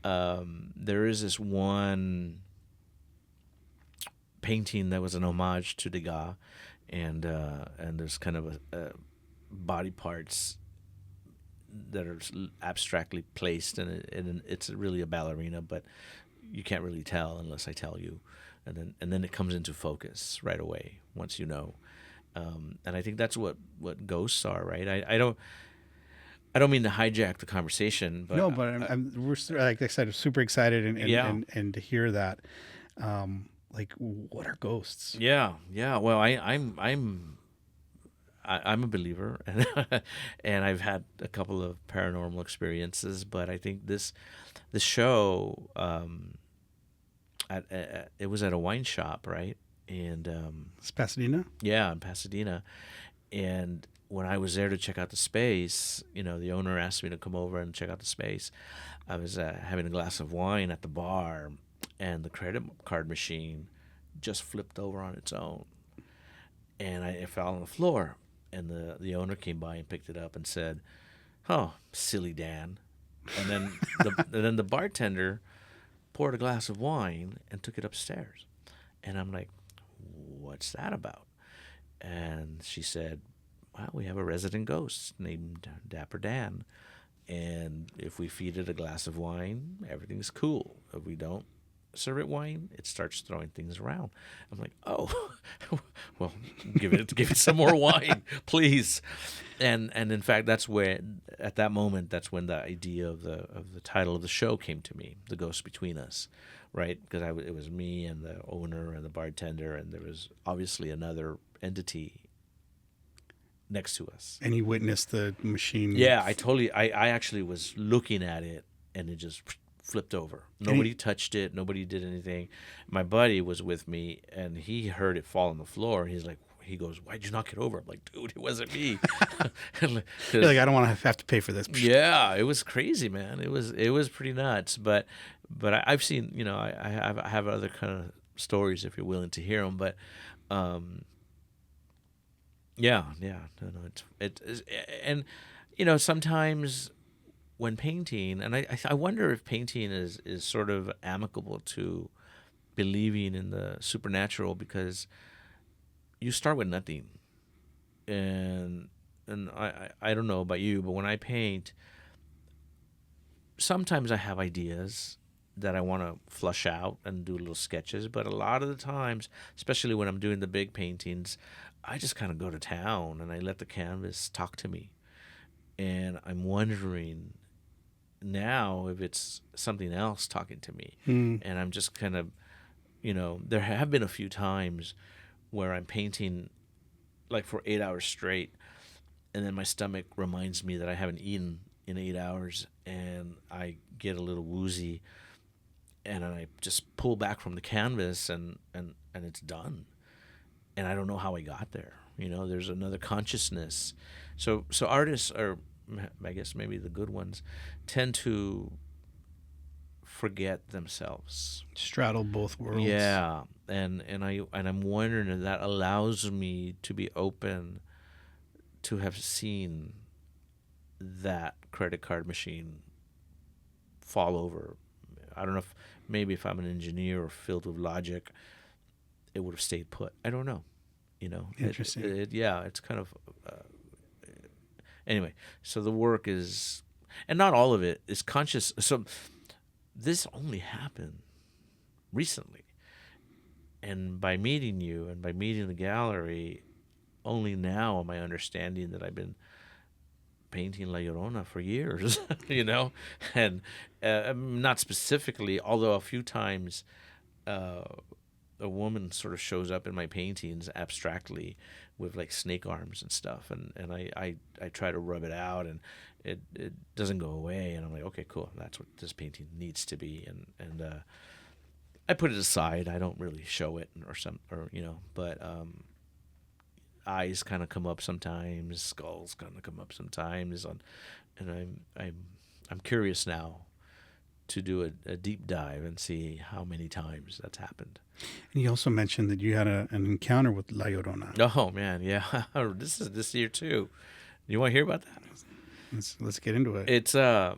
there is this one painting that was an homage to Degas, and there's kind of a body parts that are abstractly placed, and it's really a ballerina, but you can't really tell unless I tell you, and then it comes into focus right away once you know. And I think that's what ghosts are, right? I don't mean to hijack the conversation, but no, but we're like I said, super excited and to hear that. Like, what are ghosts? Yeah. Well, I'm a believer, and I've had a couple of paranormal experiences. But I think the show, it was at a wine shop, right? And It's Pasadena. Yeah, in Pasadena. And when I was there to check out the space, the owner asked me to come over and check out the space. I was having a glass of wine at the bar, and the credit card machine just flipped over on its own, and it fell on the floor. And the owner came by and picked it up and said, "Oh, silly Dan." And then the bartender poured a glass of wine and took it upstairs. And I'm like, "What's that about?" And she said, "Well, we have a resident ghost named Dapper Dan, and if we feed it a glass of wine, everything's cool. If we don't serve it wine, it starts throwing things around." I'm like, "Oh, well, give it some more wine, please." And in fact, that's where at that moment, that's when the idea of the title of the show came to me, "The Ghost Between Us," right? Because it was me and the owner and the bartender, and there was obviously another entity next to us. And he witnessed the machine. Yeah, I actually was looking at it, and it just flipped over. Nobody touched it. Nobody did anything. My buddy was with me, and he heard it fall on the floor. He goes, "Why'd you knock it over?" I'm like, "Dude, it wasn't me." You're like, I don't want to have to pay for this. Yeah, it was crazy, man. It was pretty nuts. But I've seen, I have other kind of stories if you're willing to hear them. But yeah, no, it's and sometimes when painting, and I wonder if painting is sort of amicable to believing in the supernatural, because you start with nothing, and I don't know about you, but when I paint, sometimes I have ideas that I want to flush out and do little sketches, but a lot of the times, especially when I'm doing the big paintings, I just kind of go to town and I let the canvas talk to me. And I'm wondering now if it's something else talking to me. And I'm just kind of, there have been a few times where I'm painting like for 8 hours straight, and then my stomach reminds me that I haven't eaten in 8 hours, and I get a little woozy, and I just pull back from the canvas, and it's done. And I don't know how I got there. There's another consciousness. So artists are, I guess maybe the good ones, tend to forget themselves. Straddle both worlds. Yeah, and I'm wondering if that allows me to be open to have seen that credit card machine fall over. I don't know if I'm an engineer or filled with logic, it would have stayed put. I don't know. Interesting. It's kind of anyway. So the work is, and not all of it is conscious. So this only happened recently, and by meeting you and by meeting the gallery, only now am I understanding that I've been painting La Llorona for years, and not specifically, although a few times a woman sort of shows up in my paintings abstractly with like snake arms and stuff, and I try to rub it out, and it doesn't go away, and I'm like, okay, cool, that's what this painting needs to be, and I put it aside. I don't really show it but eyes kind of come up sometimes, skulls kind of come up sometimes, and I'm curious now to do a deep dive and see how many times that's happened. And you also mentioned that you had an encounter with La Llorona. Oh man, yeah. This is this year too. You want to hear about that? Let's get into it. It's so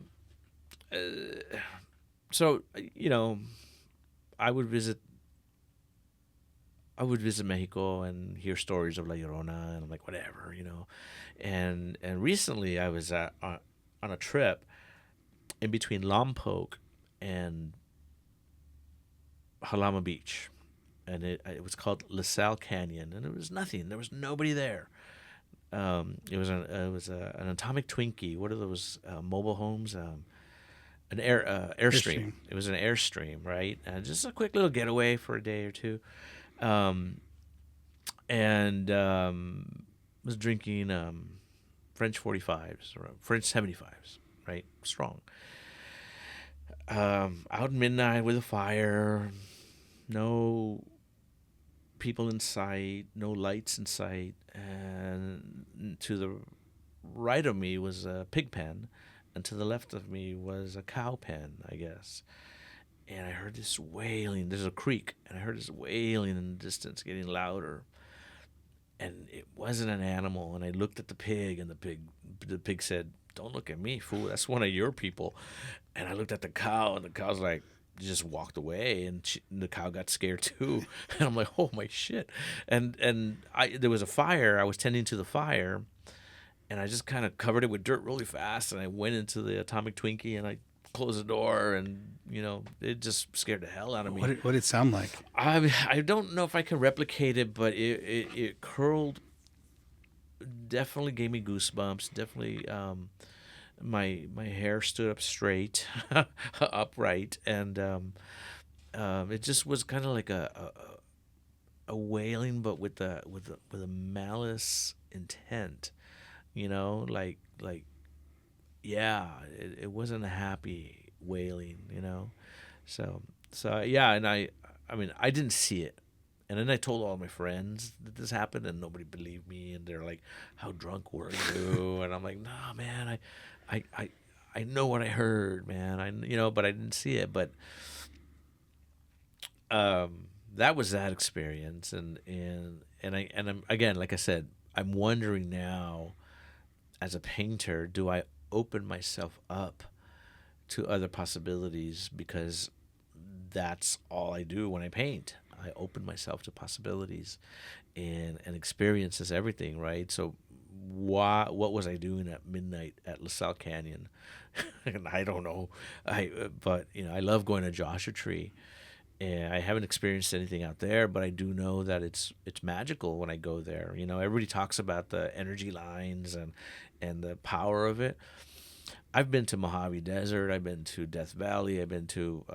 I would visit Mexico and hear stories of La Llorona, and I'm like, whatever, And recently I was on a trip in between Lompoc and Jalama Beach, and it was called La Salle Canyon, and it was nothing. There was nobody there. It was an atomic Twinkie. What are those mobile homes? An airstream. It was an airstream, right? And just a quick little getaway for a day or two, and was drinking French 45s or French 75s, right? Strong. Out at midnight with a fire, no people in sight, no lights in sight, and to the right of me was a pig pen, and to the left of me was a cow pen, I guess. And I heard this wailing. There's a creek, and I heard this wailing in the distance, getting louder. And it wasn't an animal. And I looked at the pig, and the pig said, "Don't look at me, fool. That's one of your people." And I looked at the cow, and the cow's like, just walked away, and the cow got scared too. And I'm like, oh my shit. And there was a fire. I was tending to the fire, and I just kind of covered it with dirt really fast, and I went into the atomic Twinkie, and I closed the door, and it just scared the hell out of me. What did it sound like? I don't know if I can replicate it, but it curled. Definitely gave me goosebumps. Definitely, my hair stood up straight, upright, and it just was kind of like a wailing, but with a malice intent, yeah, it wasn't a happy wailing, so yeah, and I mean, I didn't see it. And then I told all my friends that this happened, and nobody believed me. And they're like, "How drunk were you?" And I'm like, "No, man, I know what I heard, man. But I didn't see it. But that was that experience, and I'm again, like I said, I'm wondering now, as a painter, do I open myself up to other possibilities, because that's all I do when I paint. I open myself to possibilities, and experience is everything, right? So what was I doing at midnight at La Salle Canyon? And I don't know. But I love going to Joshua Tree, and I haven't experienced anything out there, but I do know that it's magical when I go there. Everybody talks about the energy lines and the power of it. I've been to Mojave Desert, I've been to Death Valley, I've been to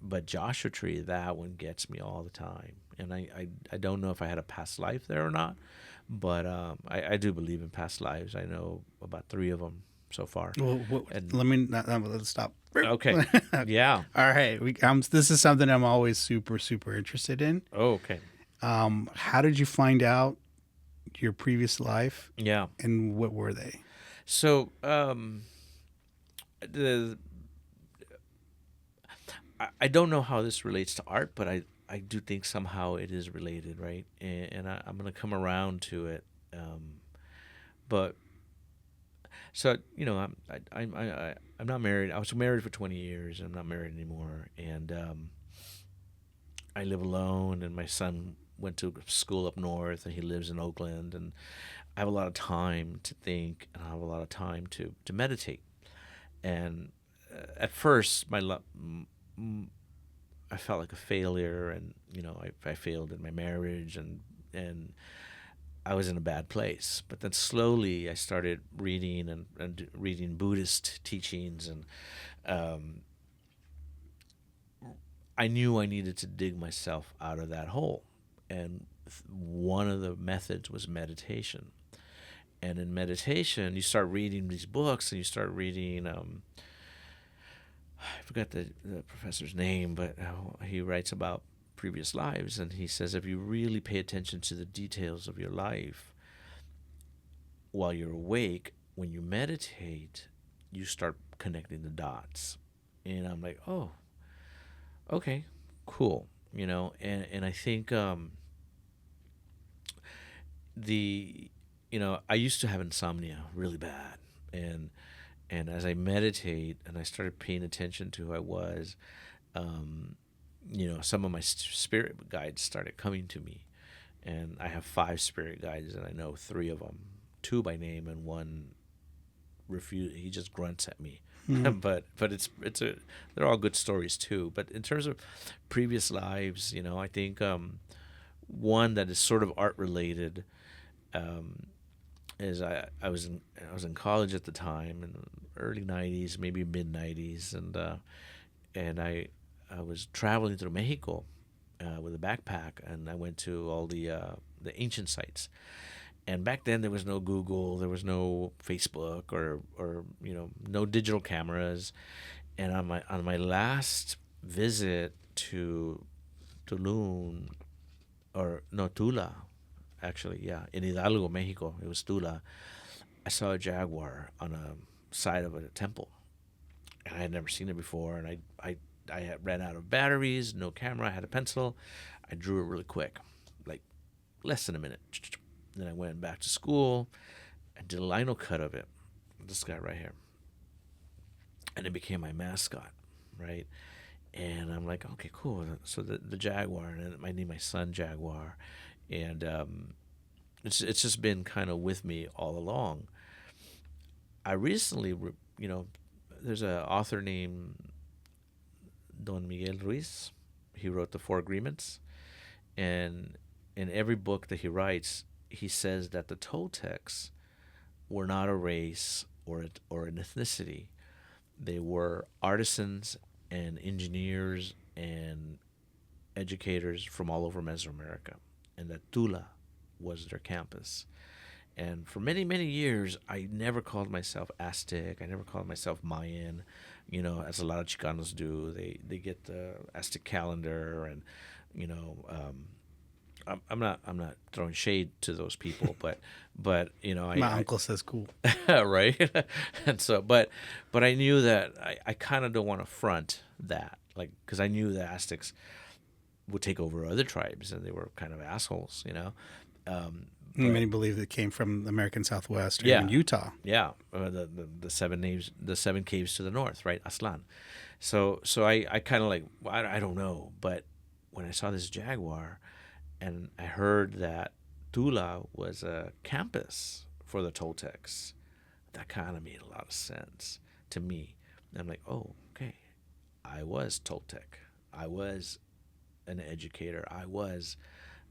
but Joshua Tree, that one gets me all the time. And I don't know if I had a past life there or not, but I do believe in past lives. I know about 3 of them so far. Well, let's stop. Okay. Yeah. All right. This is something I'm always super, super interested in. Oh, okay. How did you find out your previous life? Yeah. And what were they? So, I don't know how this relates to art, but I do think somehow it is related, right? And I'm going to come around to it. But so I'm not married. I was married for 20 years, and I'm not married anymore. And I live alone, and my son went to school up north, and he lives in Oakland, and I have a lot of time to think, and I have a lot of time to meditate. And at first, I felt like a failure, and I failed in my marriage, and I was in a bad place. But then slowly I started reading and reading Buddhist teachings, and I knew I needed to dig myself out of that hole. And one of the methods was meditation. And in meditation, you start reading these books, and you start reading, I forgot the professor's name, but he writes about previous lives. And he says if you really pay attention to the details of your life while you're awake, when you meditate, you start connecting the dots. And I'm like, oh, okay, cool. And I think I used to have insomnia really bad, and as I meditate and I started paying attention to who I was, some of my spirit guides started coming to me, and I have 5 spirit guides, and I know 3 of them, 2 by name, and 1 refuse. He just grunts at me. but they're all good stories too. But in terms of previous lives, I think one that is sort of art related is I was in college at the time in the early '90s, maybe mid '90s, and I was traveling through Mexico with a backpack, and I went to all the ancient sites. And back then there was no Google, there was no Facebook, or no digital cameras. And on my last visit to Tulum, Tula, actually, yeah, in Hidalgo, Mexico, it was Tula. I saw a jaguar on a side of a temple, and I had never seen it before. And I had ran out of batteries, no camera. I had a pencil. I drew it really quick, like less than a minute. Then I went back to school and did a lino cut of it. This guy right here. And it became my mascot, right? And I'm like, okay, cool. So the jaguar, and I named my son Jaguar. And it's just been kind of with me all along. I recently, there's an author named Don Miguel Ruiz. He wrote the 4 Agreements. And in every book that he writes, he says that the Toltecs were not a race or an ethnicity. They were artisans and engineers and educators from all over Mesoamerica, and that Tula was their campus. And for many, many years, I never called myself Aztec. I never called myself Mayan, as a lot of Chicanos do. They get the Aztec calendar, and I'm not throwing shade to those people, but My uncle says cool. Right. And so, but I knew that I kind of don't want to front that, like, because I knew the Aztecs would take over other tribes, and they were kind of assholes, Many believe it came from the American Southwest or Yeah. even Utah. Yeah, the 7 names, the 7 caves to the north, right? Aslan. So I kind of like, I don't know, but when I saw this jaguar, and I heard that Tula was a campus for the Toltecs, that kind of made a lot of sense to me. And I'm like, oh, okay, I was Toltec. I was an educator. I was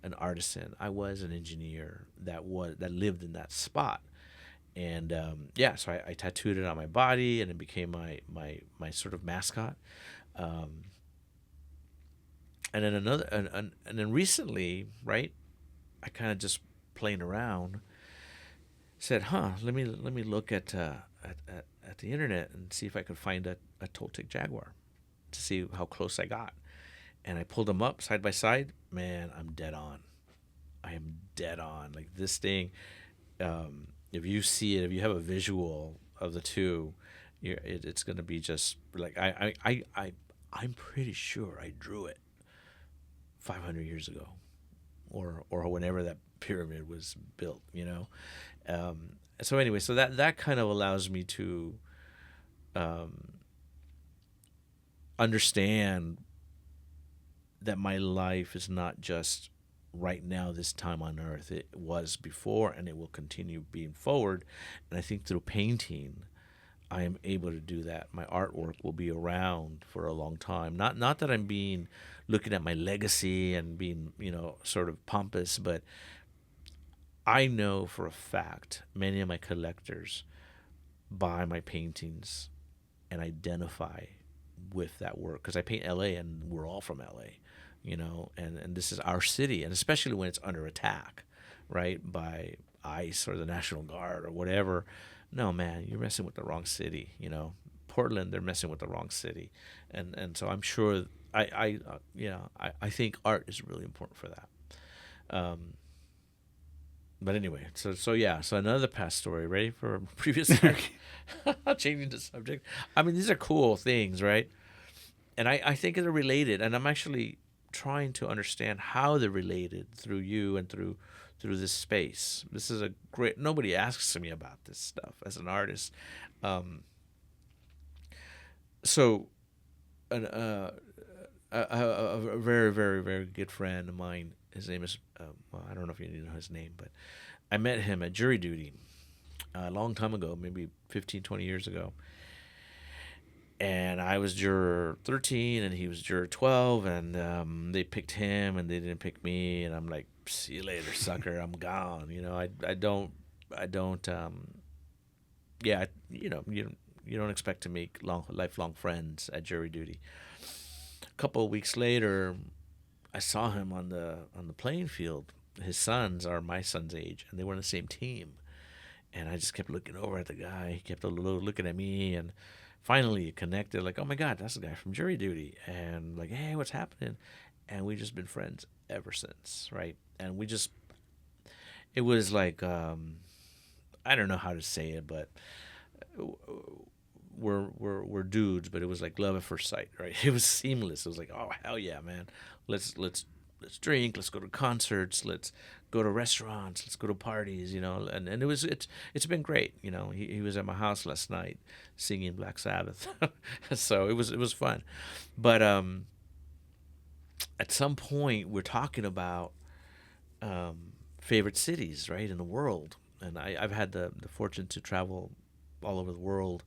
an artisan. I was an engineer that lived in that spot. And so I tattooed it on my body, and it became my sort of mascot. And then then recently, right, I kind of just playing around, said, let me look at the internet and see if I could find a Toltec jaguar, to see how close I got. And I pulled them up side by side. Man, I'm dead on. I am dead on. Like, this thing, if you see it, if you have a visual of the two, it's going to be just like, I'm pretty sure I drew it 500 years ago, or whenever that pyramid was built, So anyway, so that kind of allows me to understand that my life is not just right now, this time on earth. It was before, and it will continue being forward. And I think through painting, I am able to do that. My artwork will be around for a long time. Not that I'm looking at my legacy and being, sort of pompous, but I know for a fact many of my collectors buy my paintings and identify with that work because I paint L.A. and we're all from L.A., and this is our city, and especially when it's under attack, right, by ICE or the National Guard or whatever. No, man, you're messing with the wrong city. Portland, they're messing with the wrong city, and so I'm sure I think art is really important for that. But anyway, so another past story. Ready for a previous story? Changing the subject. I mean, these are cool things, right? And I think they're related, and I'm actually trying to understand how they're related through you and through this space. This is a great. Nobody asks me about this stuff as an artist. So, a very, very, very good friend of mine. His name is, I don't know if you know his name, but I met him at jury duty a long time ago, maybe 15, 20 years ago. And I was juror 13 and he was juror 12, and they picked him and they didn't pick me. And I'm like, see you later, sucker. I'm gone. I don't, you don't expect to make lifelong friends at jury duty. A couple of weeks later, I saw him on the playing field. His sons are my son's age, and they were on the same team. And I just kept looking over at the guy. He kept looking at me, and finally it connected. Like, oh my God, that's the guy from jury duty. And like, hey, what's happening? And we've just been friends ever since, right? And it was like, I don't know how to say it, but we're dudes, but it was like love at first sight, right? It was seamless. It was like, oh hell yeah, man. Let's drink, let's go to concerts, let's go to restaurants, let's go to parties, and it's been great. He was at my house last night singing Black Sabbath. So it was fun. But at some point we're talking about favorite cities, right, in the world. And I've had the fortune to travel all over the world.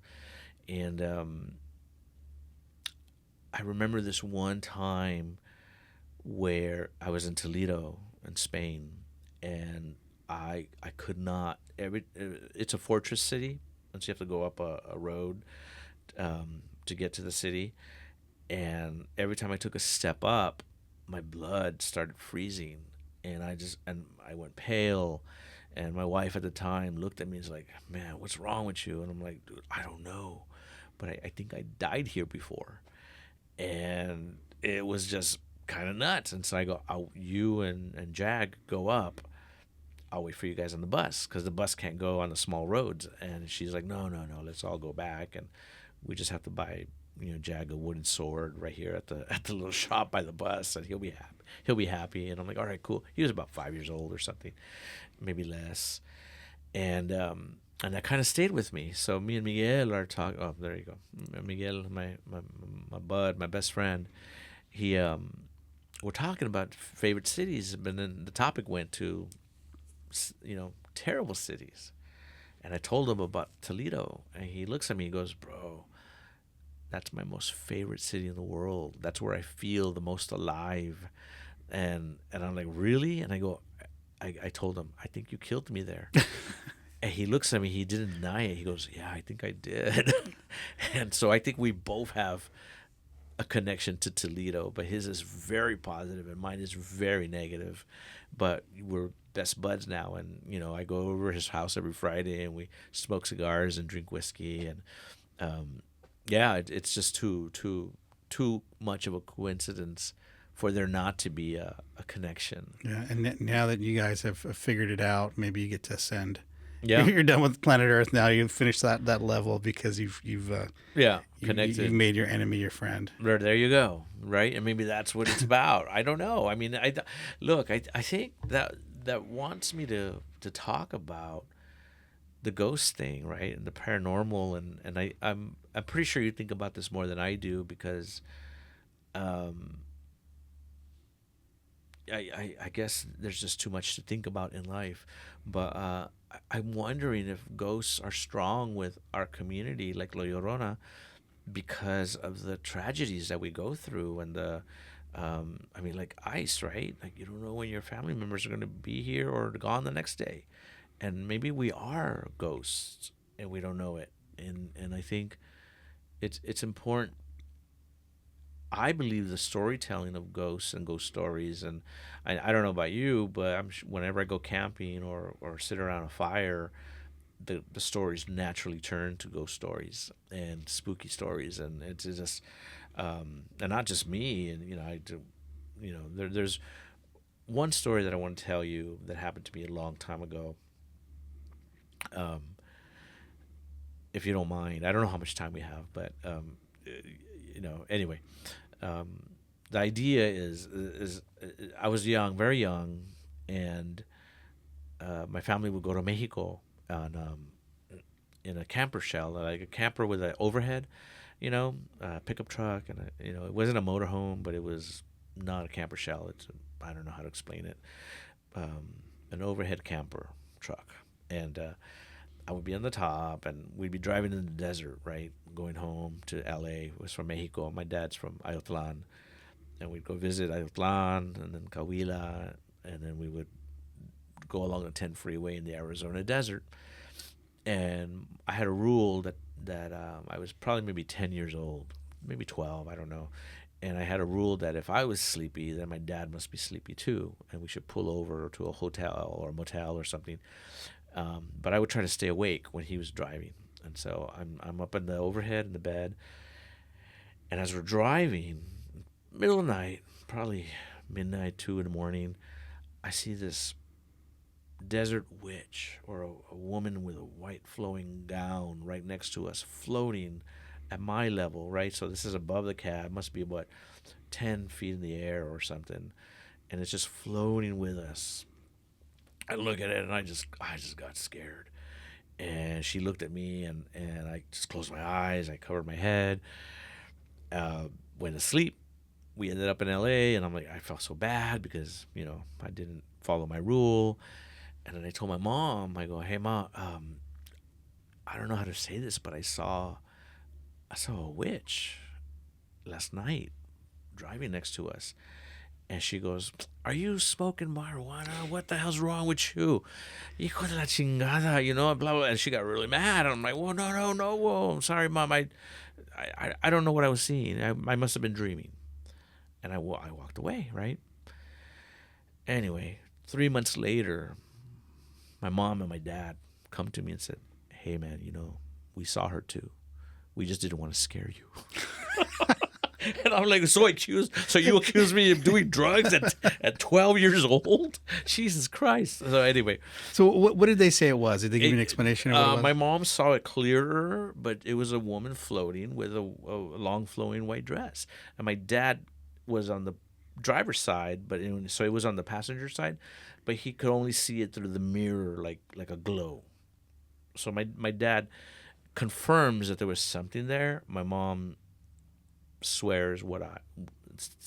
And I remember this one time where I was in Toledo in Spain, and I could not. It's a fortress city, and so you have to go up a road to get to the city. And every time I took a step up, my blood started freezing, and I went pale. And my wife at the time looked at me and was like, man, what's wrong with you? And I'm like, dude, I don't know. But I think I died here before. And it was just kind of nuts. And so I go, you and Jag go up. I'll wait for you guys on the bus because the bus can't go on the small roads. And she's like, no, let's all go back. And we just have to buy, Jag a wooden sword right here at the little shop by the bus, and he'll be happy. He'll be happy. And I'm like, all right, cool. He was about 5 years old or something, maybe less. And that kind of stayed with me. So me and Miguel are talking. Oh, there you go. Miguel, my bud, my best friend. He we're talking about favorite cities, but then the topic went to, terrible cities. And I told him about Toledo, and he looks at me and goes, bro, that's my most favorite city in the world. That's where I feel the most alive. And I'm like, really? And I go, I told him, I think you killed me there. And he looks at me, he didn't deny it. He goes, yeah, I think I did. And so I think we both have a connection to Toledo, but his is very positive and mine is very negative. But we're best buds now, and I go over his house every Friday, and we smoke cigars and drink whiskey, and it's just too much of a coincidence for there not to be a connection. Yeah, and now that you guys have figured it out, maybe you get to ascend. Yeah, you're done with planet Earth now. You finish that level because you've connected. You've made your enemy your friend. There you go. Right, and maybe that's what it's about. I don't know. I mean, I think that wants me to talk about the ghost thing, right, and the paranormal, and I'm pretty sure you think about this more than I do because, I guess there's just too much to think about in life, but I'm wondering if ghosts are strong with our community, like La Llorona, because of the tragedies that we go through and the I mean, like ice, right? Like you don't know when your family members are going to be here or gone the next day, and maybe we are ghosts and we don't know it. And I think it's important. I believe the storytelling of ghosts and ghost stories, and I don't know about you, but whenever I go camping or sit around a fire, the stories naturally turn to ghost stories and spooky stories, and it's just and not just me. And I do, there's one story that I want to tell you that happened to me a long time ago. Um, if you don't mind, I don't know how much time we have, but anyway, um, the idea is I was young, very young, and my family would go to Mexico on in a camper shell, like a camper with an overhead, pickup truck, and it wasn't a motorhome, but it was not a camper shell. I don't know how to explain it. An overhead camper truck, and I would be on the top, and we'd be driving in the desert, right, going home to L.A. It was from Mexico. My dad's from Ayotlan, and we'd go visit Ayotlan and then Coahuila, and then we would go along the 10 freeway in the Arizona desert. And I had a rule that I was probably maybe 10 years old, maybe 12, I don't know. And I had a rule that if I was sleepy, then my dad must be sleepy too, and we should pull over to a hotel or a motel or something. But I would try to stay awake when he was driving. And so I'm up in the overhead in the bed, and as we're driving, middle of the night, probably midnight, 2 in the morning, I see this desert witch or a woman with a white flowing gown right next to us, floating at my level, right? So this is above the cab, must be about 10 feet in the air or something, and it's just floating with us. I look at it and I just got scared. And she looked at me, and I just closed my eyes. I covered my head, went to sleep. We ended up in L.A., and I'm like, I felt so bad because I didn't follow my rule. And then I told my mom, I go, hey Mom, I don't know how to say this, but I saw a witch last night driving next to us. And she goes, are you smoking marijuana? What the hell's wrong with you? Hijo de la chingada, blah, blah. And she got really mad. And I'm like, well, no. Whoa, I'm sorry, Mom. I don't know what I was seeing. I must have been dreaming. And I walked away, right? Anyway, 3 months later, my mom and my dad come to me and said, hey, man, we saw her too. We just didn't want to scare you. And I'm like, so you accuse me of doing drugs at 12 years old? Jesus Christ. So anyway. So what did they say it was? Did they give you an explanation of what it was? My mom saw it clearer, but it was a woman floating with a long flowing white dress. And my dad was on the driver's side, so it was on the passenger side, but he could only see it through the mirror like a glow. So my dad confirms that there was something there. My mom swears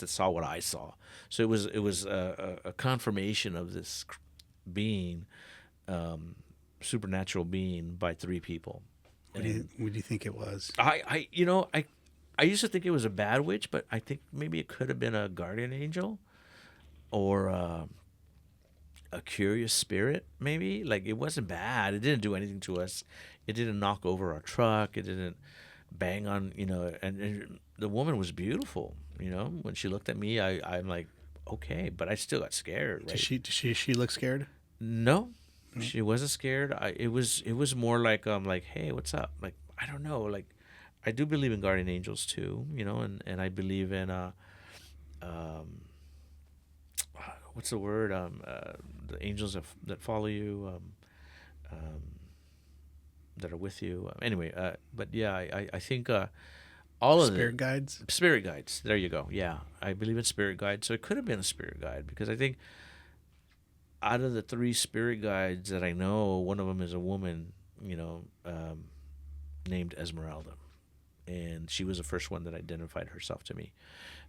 saw what I saw. So it was a confirmation of this being, supernatural being by 3 people. What do you think it was? I used to think it was a bad witch, but I think maybe it could have been a guardian angel or a curious spirit, maybe. Like, it wasn't bad. It didn't do anything to us. It didn't knock over our truck. It didn't bang on, and the woman was beautiful, When she looked at me, I'm like, okay, but I still got scared, right? Did she look scared? No, she wasn't scared. It was more like, hey, what's up? Like, I don't know, like, I do believe in guardian angels too, and I believe in what's the word? The angels that follow you, that are with you. Anyway, but yeah, I think all of spirit guides. Spirit guides. There you go. Yeah, I believe in spirit guides. So it could have been a spirit guide because I think out of the 3 spirit guides that I know, one of them is a woman, named Esmeralda. And she was the first one that identified herself to me,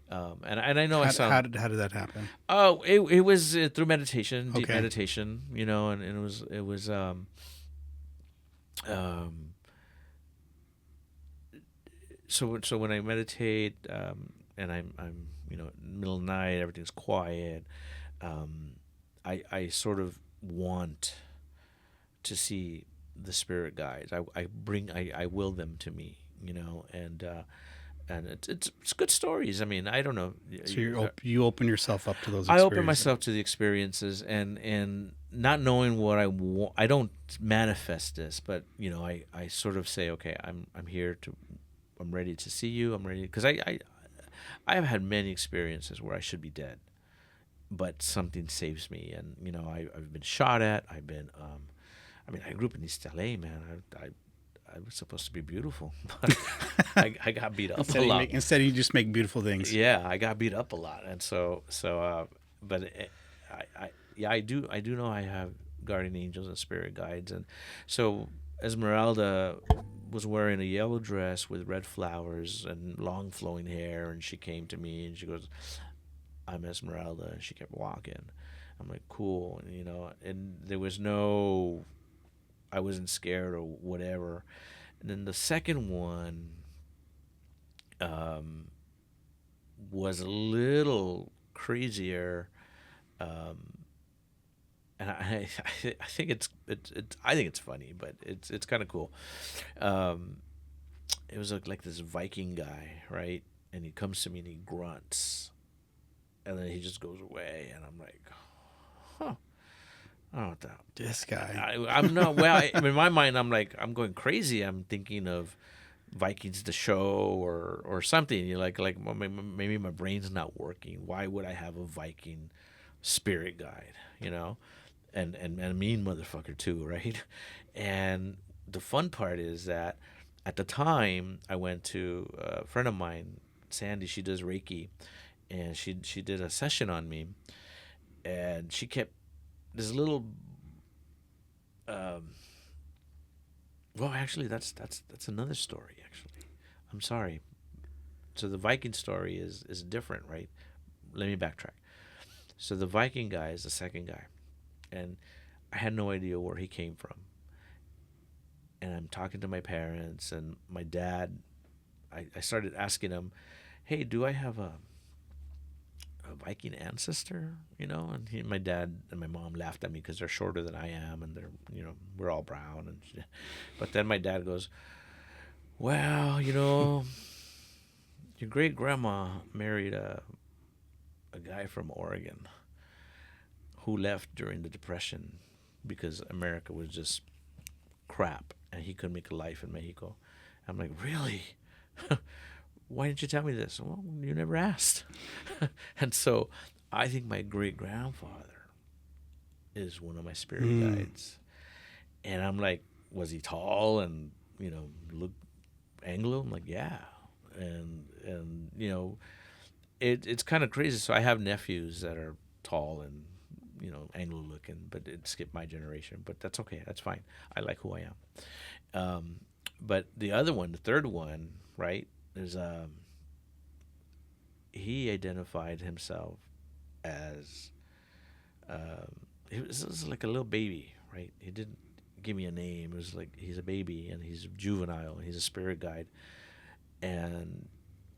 and I know how did that happen? Oh, it was through meditation, deep meditation, and it was so when I meditate, and I'm in the middle of the night, everything's quiet. I sort of want to see the spirit guides. I will them to me, and it's good stories. I mean, I don't know. So you open yourself up to those I experiences. open myself to the experiences, and not knowing what I want. I don't manifest this, but I sort of say, okay, I'm here to, I'm ready to see you. I'm ready, because I have had many experiences where I should be dead, but something saves me, and I've been shot at. I've been I grew up in East L.A., man. I was supposed to be beautiful, but I got beat up a lot. Instead, you just make beautiful things. Yeah, I got beat up a lot, and but I do know I have guardian angels and spirit guides, and so Esmeralda was wearing a yellow dress with red flowers and long flowing hair, and she came to me and she goes, "I'm Esmeralda," and she kept walking. I'm like, cool, and there was no, I wasn't scared or whatever. And then the second one was a little crazier, and I think it's I think it's funny, but it's kind of cool. It was like this Viking guy, right? And he comes to me and he grunts, and then he just goes away, and I'm like, huh. I don't know what that. This guy. I'm not, well, in my mind, I'm like, I'm going crazy. I'm thinking of Vikings the show or something. You're like well, maybe my brain's not working. Why would I have a Viking spirit guide, and a mean motherfucker too, right? And the fun part is that at the time I went to a friend of mine, Sandy. She does Reiki, and she did a session on me, and she kept this little. Well, actually, that's another story. Actually, I'm sorry. So the Viking story is different, right? Let me backtrack. So the Viking guy is the second guy, and I had no idea where he came from. And I'm talking to my parents and my dad. I started asking him, "Hey, do I have a Viking ancestor?" And my dad and my mom laughed at me because they're shorter than I am, and they're, we're all brown. And but then my dad goes, "Well, your great grandma married a guy from Oregon who left during the Depression because America was just crap, and he couldn't make a life in Mexico." I'm like, "Really? Why didn't you tell me this?" "Well, you never asked." And so I think my great-grandfather is one of my spirit guides. And I'm like, was he tall and, look Anglo? I'm like, yeah. And it's kind of crazy. So I have nephews that are tall and, Anglo-looking, but it skipped my generation. But that's okay. That's fine. I like who I am. But the other one, the third one, right, is he identified himself as he was like a little baby, right? He didn't give me a name. It was like he's a baby and he's juvenile. He's a spirit guide. And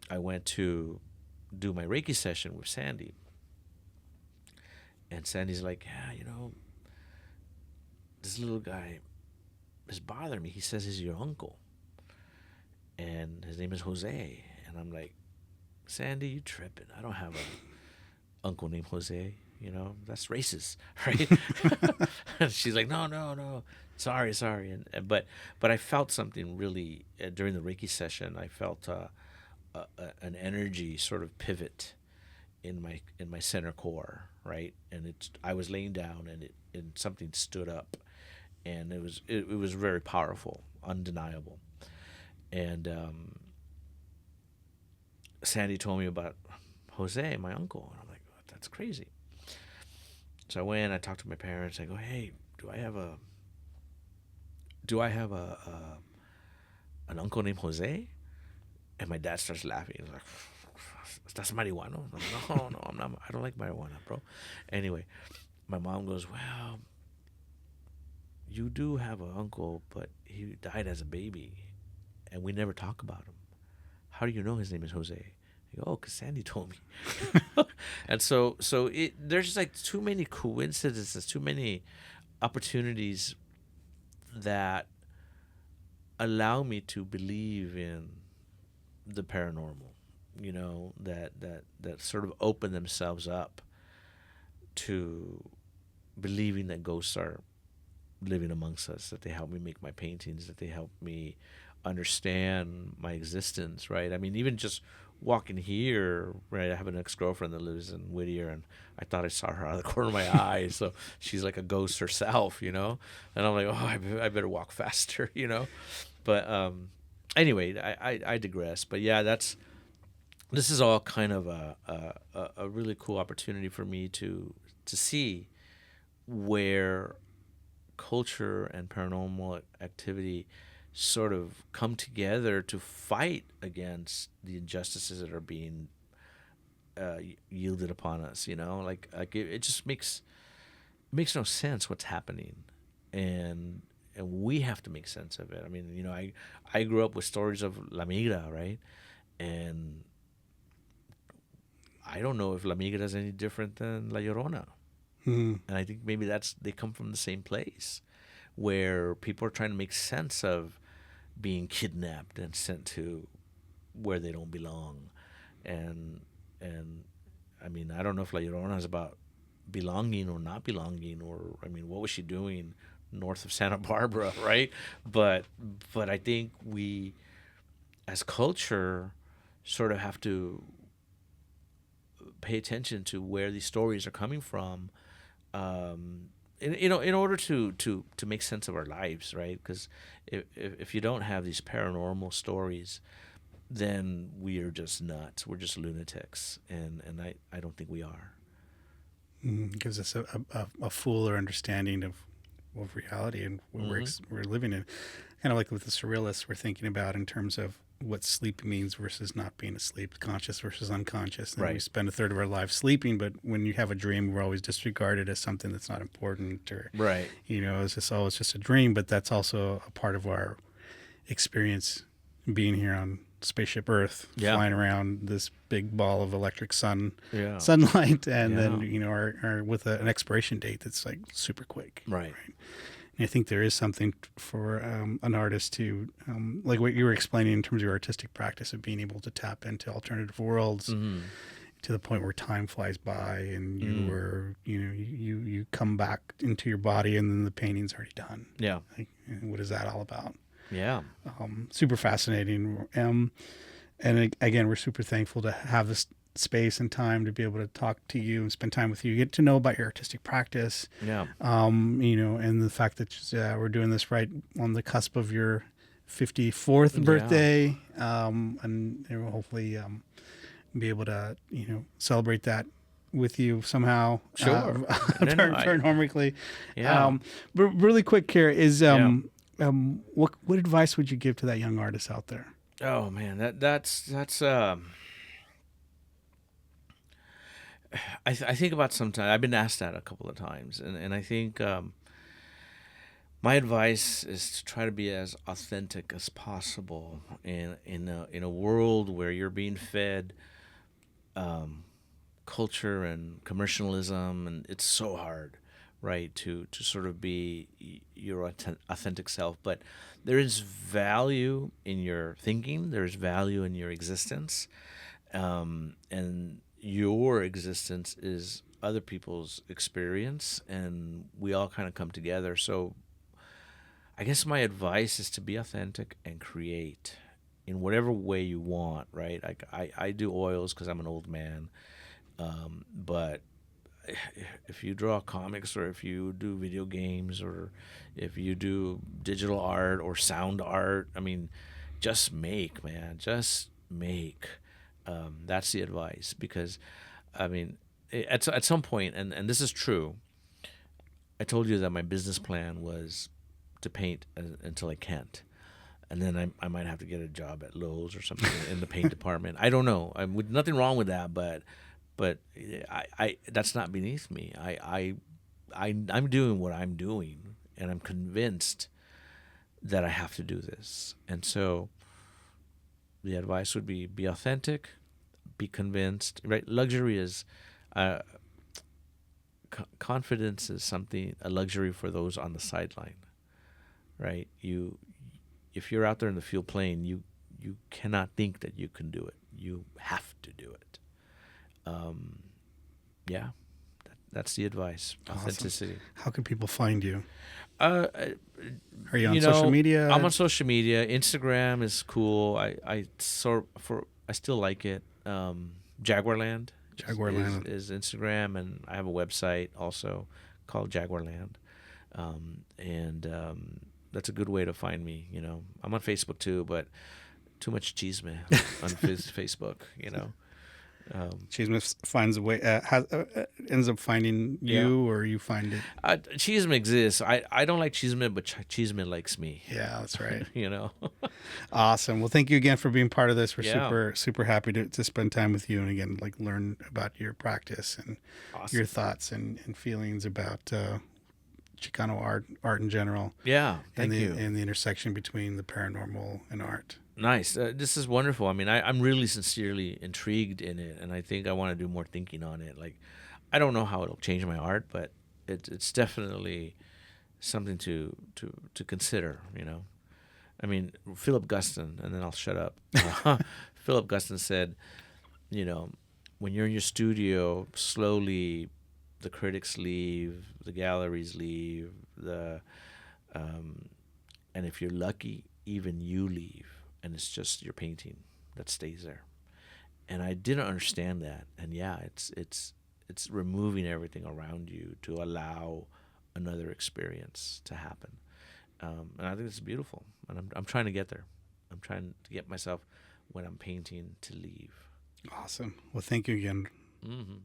I went to do my Reiki session with Sandy. And Sandy's like, "Yeah, this little guy is bothering me. He says he's your uncle. And his name is Jose." And I'm like, "Sandy, you tripping. I don't have a uncle named Jose. That's racist, right?" And she's like, no. Sorry. And but I felt something really during the Reiki session. I felt an energy sort of pivot in my center core, right? And I was laying down, and something stood up, and it was very powerful, undeniable. And Sandy told me about Jose, my uncle, and I'm like, "That's crazy." So I went. I talked to my parents. I go, "Hey, do I have an uncle named Jose?" And my dad starts laughing. He's like, "That's marijuana." I'm like, No, I'm not. I don't like marijuana, bro. Anyway, my mom goes, "Well, you do have an uncle, but he died as a baby, and we never talk about him. How do you know his name is Jose?" I go, oh, because Sandy told me. And so there's just like too many coincidences, too many opportunities that allow me to believe in the paranormal, that sort of open themselves up to believing that ghosts are living amongst us, that they help me make my paintings, that they help me understand my existence, right? I mean, even just walking here, right? I have an ex-girlfriend that lives in Whittier, and I thought I saw her out of the corner of my eye. So she's like a ghost herself, And I'm like, oh, I better walk faster, But anyway, I digress. But yeah, this is all kind of a really cool opportunity for me to see where culture and paranormal activity sort of come together to fight against the injustices that are being yielded upon us. Like it just makes no sense what's happening, and we have to make sense of it. I mean, I grew up with stories of La Migra, right? And I don't know if La Migra is any different than La Llorona. And I think maybe they come from the same place, where people are trying to make sense of being kidnapped and sent to where they don't belong. And I mean, I don't know if La Llorona is about belonging or not belonging, or I mean, what was she doing north of Santa Barbara, right? But I think we, as culture, sort of have to pay attention to where these stories are coming from, in order to make sense of our lives, right? Because if you don't have these paranormal stories, then we are just nuts. We're just lunatics, and I don't think we are. It gives us a fuller understanding of reality and what we're living in. Kind of like with the surrealists, we're thinking about in terms of what sleep means versus not being asleep, conscious versus unconscious. And right. We spend a third of our lives sleeping, but when you have a dream, we're always disregarded as something that's not important, or right. It's just a dream. But that's also a part of our experience being here on spaceship Earth, flying around this big ball of electric sunlight, and then are with an expiration date that's like super quick. Right. And I think there is something for an artist to, like what you were explaining in terms of your artistic practice of being able to tap into alternative worlds to the point where time flies by, and you come back into your body, and then the painting's already done. Yeah. Like, what is that all about? Yeah. Super fascinating. And again, we're super thankful to have this space and time to be able to talk to you and spend time with you, get to know about your artistic practice. Yeah. And the fact that we're doing this right on the cusp of your 54th birthday. And hopefully be able to, celebrate that with you somehow. Sure. Paranormally. Yeah. But really quick here is, what advice would you give to that young artist out there? Oh man, that's I think about sometimes. I've been asked that a couple of times, and I think my advice is to try to be as authentic as possible in a world where you're being fed culture and commercialism, and it's so hard, right, to sort of be your authentic self. But there is value in your thinking. There's value in your existence, and your existence is other people's experience, and we all kind of come together. So I guess my advice is to be authentic and create in whatever way you want, right? Like I do oils because I'm an old man, but if you draw comics, or if you do video games, or if you do digital art or sound art, I mean, just make, man, just make. That's the advice, because, I mean, at some point, and this is true, I told you that my business plan was to paint until I can't. And then I might have to get a job at Lowe's or something in the paint department. I don't know. With nothing wrong with that, but I that's not beneath me. I'm doing what I'm doing, and I'm convinced that I have to do this. And so the advice would be authentic, be convinced. Right? Luxury is confidence is a luxury for those on the sideline. Right? If you're out there in the field playing, you cannot think that you can do it. You have to do it. Yeah, that's the advice. Authenticity. Awesome. How can people find you? Are you on social media? I'm on social media. Instagram is cool. I still like it. Jaguarland. Jaguarland is Instagram, and I have a website also called Jaguarland, and that's a good way to find me. I'm on Facebook too, but too much chisme on Facebook. Chisme finds a way, ends up finding you, or you find it. Chisme exists. I don't like chisme, but chisme likes me. Yeah, that's right. Awesome. Well, thank you again for being part of this. We're super happy to spend time with you, and again, learn about your practice and your thoughts and feelings about Chicano art in general. Yeah, thank you. And the intersection between the paranormal and art. Nice. This is wonderful. I mean, I'm really sincerely intrigued in it, and I think I want to do more thinking on it. I don't know how it'll change my art, but it's definitely something to consider. I mean, Philip Guston, and then I'll shut up. Philip Guston said, when you're in your studio, slowly the critics leave, the galleries leave, and if you're lucky, even you leave. And it's just your painting that stays there. And I didn't understand that. And it's removing everything around you to allow another experience to happen. And I think it's beautiful. And I'm trying to get there. I'm trying to get myself, when I'm painting, to leave. Awesome. Well, thank you again. Mm-hmm.